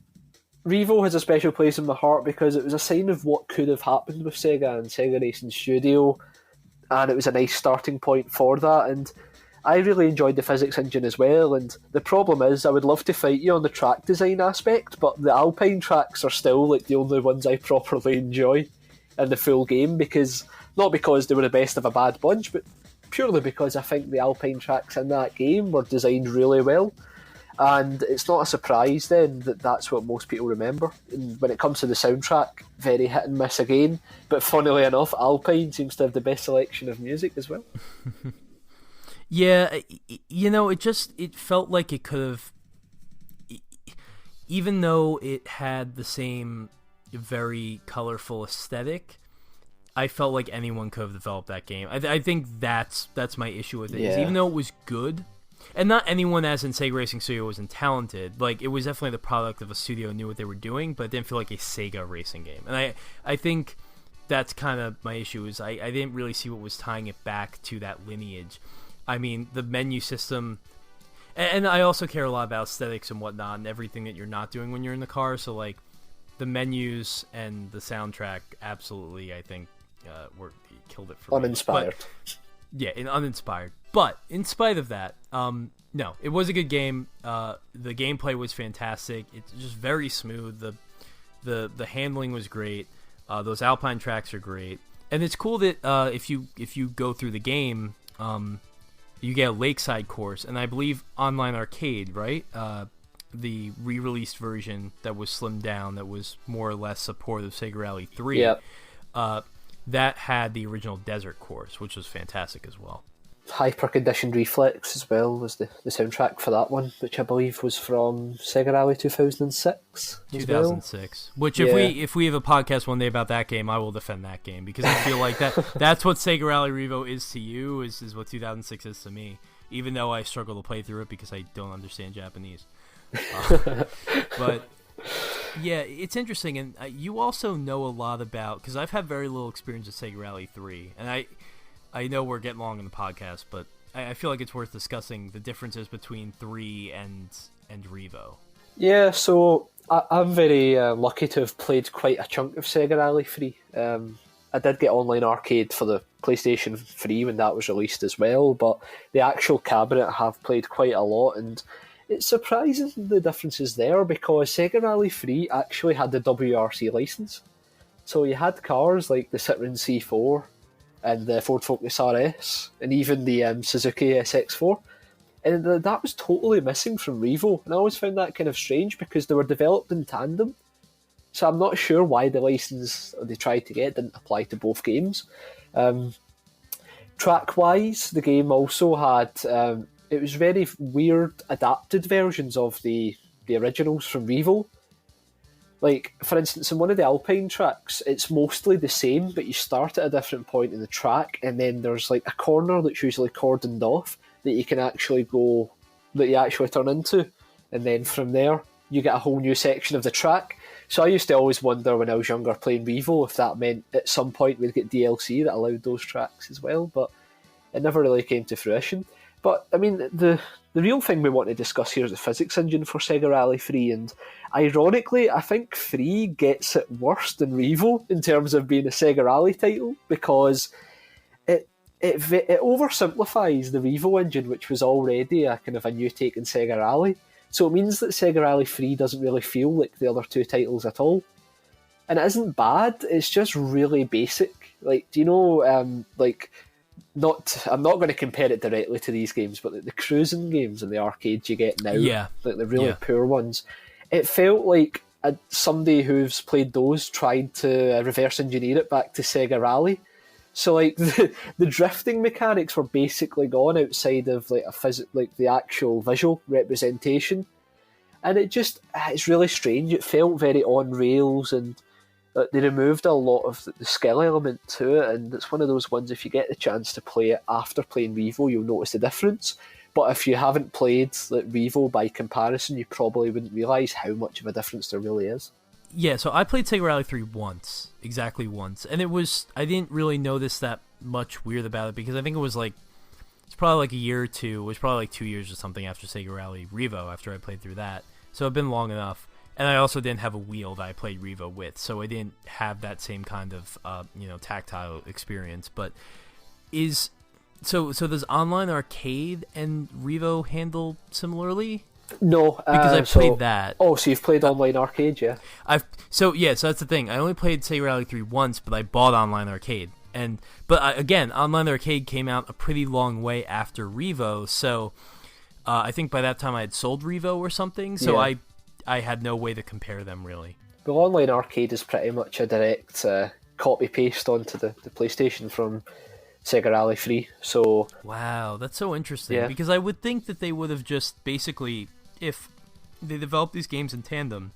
Revo has a special place in my heart because it was a sign of what could have happened with Sega and Sega Racing Studio, and it was a nice starting point for that. And I really enjoyed the physics engine as well, and the problem is I would love to fight you on the track design aspect, but the Alpine tracks are still like the only ones I properly enjoy in the full game, not because they were the best of a bad bunch, but purely because I think the Alpine tracks in that game were designed really well. And it's not a surprise then that that's what most people remember. And when it comes to the soundtrack, very hit and miss again, but funnily enough, Alpine seems to have the best selection of music as well. Yeah, it felt like it could have, even though it had the same very colorful aesthetic, I felt like anyone could have developed that game. I think that's my issue with it. Yeah. Is even though it was good, and not anyone as in Sega Racing Studio wasn't talented, like it was definitely the product of a studio who knew what they were doing, but it didn't feel like a Sega racing game. And I think that's kind of my issue, is I didn't really see what was tying it back to that lineage. I mean, the menu system, and I also care a lot about aesthetics and whatnot and everything that you're not doing when you're in the car. So, like, the menus and the soundtrack absolutely, I think, killed it for uninspired. Me. Uninspired. But in spite of that, no, it was a good game. The gameplay was fantastic. It's just very smooth. The handling was great. Those Alpine tracks are great, and it's cool that if you go through the game, you get a lakeside course, and I believe Online Arcade, right? The re-released version that was slimmed down, that was more or less supportive of Sega Rally 3. Yep. That had the original desert course, which was fantastic as well. Hyper-Conditioned Reflex as well was the soundtrack for that one, which I believe was from Sega Rally 2006. 2006. Which if we have a podcast one day about that game, I will defend that game, because I feel like that's what Sega Rally Revo is to you, is what 2006 is to me, even though I struggle to play through it because I don't understand Japanese. But yeah, it's interesting, and you also know a lot about, because I've had very little experience with Sega Rally 3, and I know we're getting long in the podcast, but I feel like it's worth discussing the differences between 3 and Revo. Yeah, so I'm very lucky to have played quite a chunk of Sega Rally 3. I did get Online Arcade for the PlayStation 3 when that was released as well, but the actual cabinet I have played quite a lot, and it's surprising the differences there, because Sega Rally 3 actually had the WRC license. So you had cars like the Citroen C4, and the Ford Focus RS, and even the Suzuki SX4. And that was totally missing from Revo, and I always found that kind of strange because they were developed in tandem. So I'm not sure why the license they tried to get didn't apply to both games. Track-wise, the game also had... it was very weird adapted versions of the originals from Revo. Like, for instance, in one of the Alpine tracks, it's mostly the same, but you start at a different point in the track, and then there's like a corner that's usually cordoned off that you can actually turn into, and then from there you get a whole new section of the track. So I used to always wonder when I was younger playing Revo if that meant at some point we'd get DLC that allowed those tracks as well, but it never really came to fruition. But, I mean, the real thing we want to discuss here is the physics engine for Sega Rally 3, and ironically, I think 3 gets it worse than Revo in terms of being a Sega Rally title, because it oversimplifies the Revo engine, which was already a kind of a new take in Sega Rally. So it means that Sega Rally 3 doesn't really feel like the other two titles at all. And it isn't bad, it's just really basic. Like, do you know, I'm not going to compare it directly to these games, but the cruising games in the arcades you get now, like the really poor ones, it felt like somebody who's played those tried to reverse engineer it back to Sega Rally. So like the drifting mechanics were basically gone outside of like like the actual visual representation, and it's really strange. It felt very on rails, and they removed a lot of the skill element to it, and it's one of those ones, if you get the chance to play it after playing Revo, you'll notice the difference. But if you haven't played like Revo by comparison, you probably wouldn't realise how much of a difference there really is. Yeah, so I played Sega Rally 3 once, exactly once, and I didn't really notice that much weird about it, because I think it's probably like a year or two, it was probably like 2 years or something after Sega Rally Revo, after I played through that, so it'd been long enough, and I also didn't have a wheel that I played Revo with, so I didn't have that same kind of, tactile experience, but so does online arcade and Revo handle similarly? No, because I played that. Oh, so you've played online arcade, yeah? So that's the thing. I only played Sega Rally 3 once, but I bought online arcade, again, online arcade came out a pretty long way after Revo. So I think by that time I had sold Revo or something. So yeah. I had no way to compare them really. Well, online arcade is pretty much a direct copy paste onto the PlayStation from Sega Rally 3, so... Wow, that's so interesting, yeah. Because I would think that they would have just basically, if they developed these games in tandem,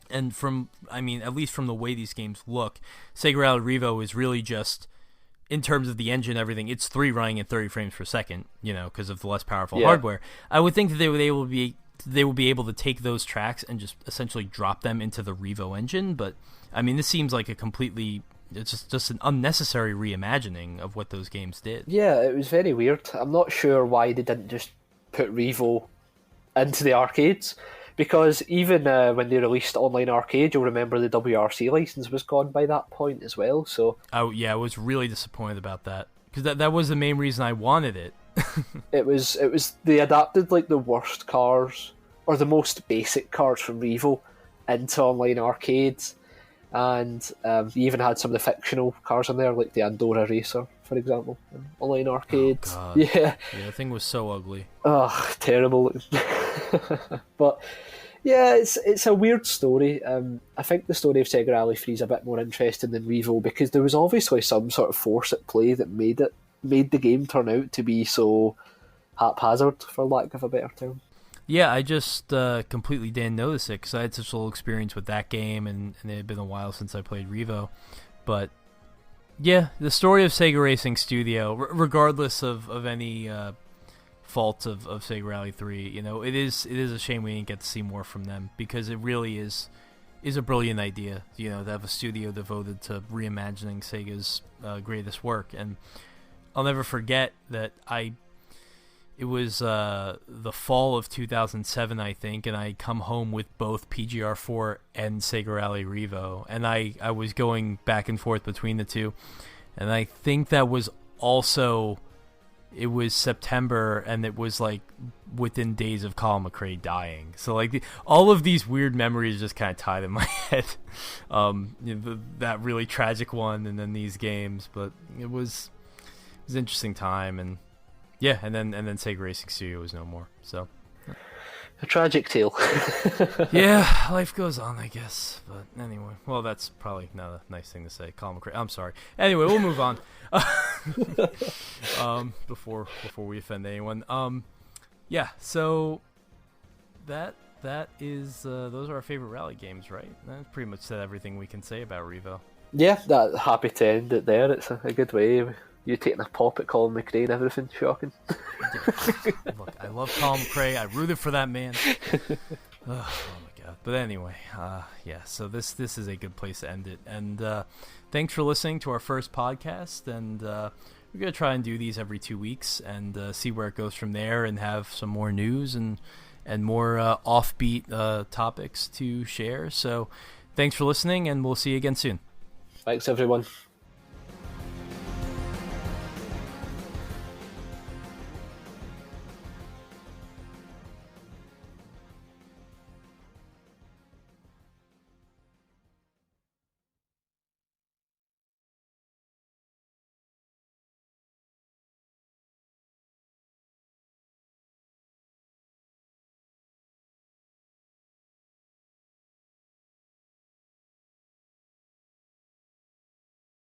and at least from the way these games look, Sega Rally Revo is really just, in terms of the engine and everything, it's 3 running at 30 frames per second, because of the less powerful hardware. I would think that they would be able to take those tracks and just essentially drop them into the Revo engine, but, this seems like a completely... It's just an unnecessary reimagining of what those games did. Yeah, it was very weird. I'm not sure why they didn't just put Revo into the arcades, because even when they released online arcade, you'll remember the WRC license was gone by that point as well. So I was really disappointed about that, because that was the main reason I wanted it. it was they adapted like the worst cars, or the most basic cars from Revo, into online arcades. And you even had some of the fictional cars in there, like the Andorra Racer, for example, in online arcade. Oh, God. Yeah, the thing was so ugly. Oh, terrible. But yeah, it's a weird story. I think the story of Sega Rally 3 is a bit more interesting than Revo, because there was obviously some sort of force at play that made the game turn out to be so haphazard, for lack of a better term. Yeah, I just completely didn't notice it, because I had such little experience with that game, and it had been a while since I played Revo. But yeah, the story of Sega Racing Studio, regardless of any faults of Sega Rally 3, it is a shame we didn't get to see more from them, because it really is a brilliant idea, to have a studio devoted to reimagining Sega's greatest work. And I'll never forget that it was the fall of 2007, I think, and I come home with both PGR4 and Sega Rally Revo, and I was going back and forth between the two, and I think that was also, it was September, and it was like within days of Colin McRae dying, so like all of these weird memories just kind of tied in my head, that really tragic one, and then these games, but it was an interesting time. And yeah, and then Sega Racing Studio was no more. So a tragic tale. Yeah, life goes on, I guess. But anyway, well, that's probably not a nice thing to say. Colin McRae, I'm sorry. Anyway, we'll move on. Before we offend anyone. Yeah. So that is those are our favorite rally games, right? That pretty much said everything we can say about Revo. Yeah, happy to end it there. It's a good way. You taking a pop at Colin McRae and everything, shocking. Look, I love Colin McRae. I rooted for that man. Oh my God. But anyway, yeah, so this is a good place to end it. And thanks for listening to our first podcast. And we're going to try and do these every 2 weeks and see where it goes from there, and have some more news and more offbeat topics to share. So thanks for listening, and we'll see you again soon. Thanks, everyone.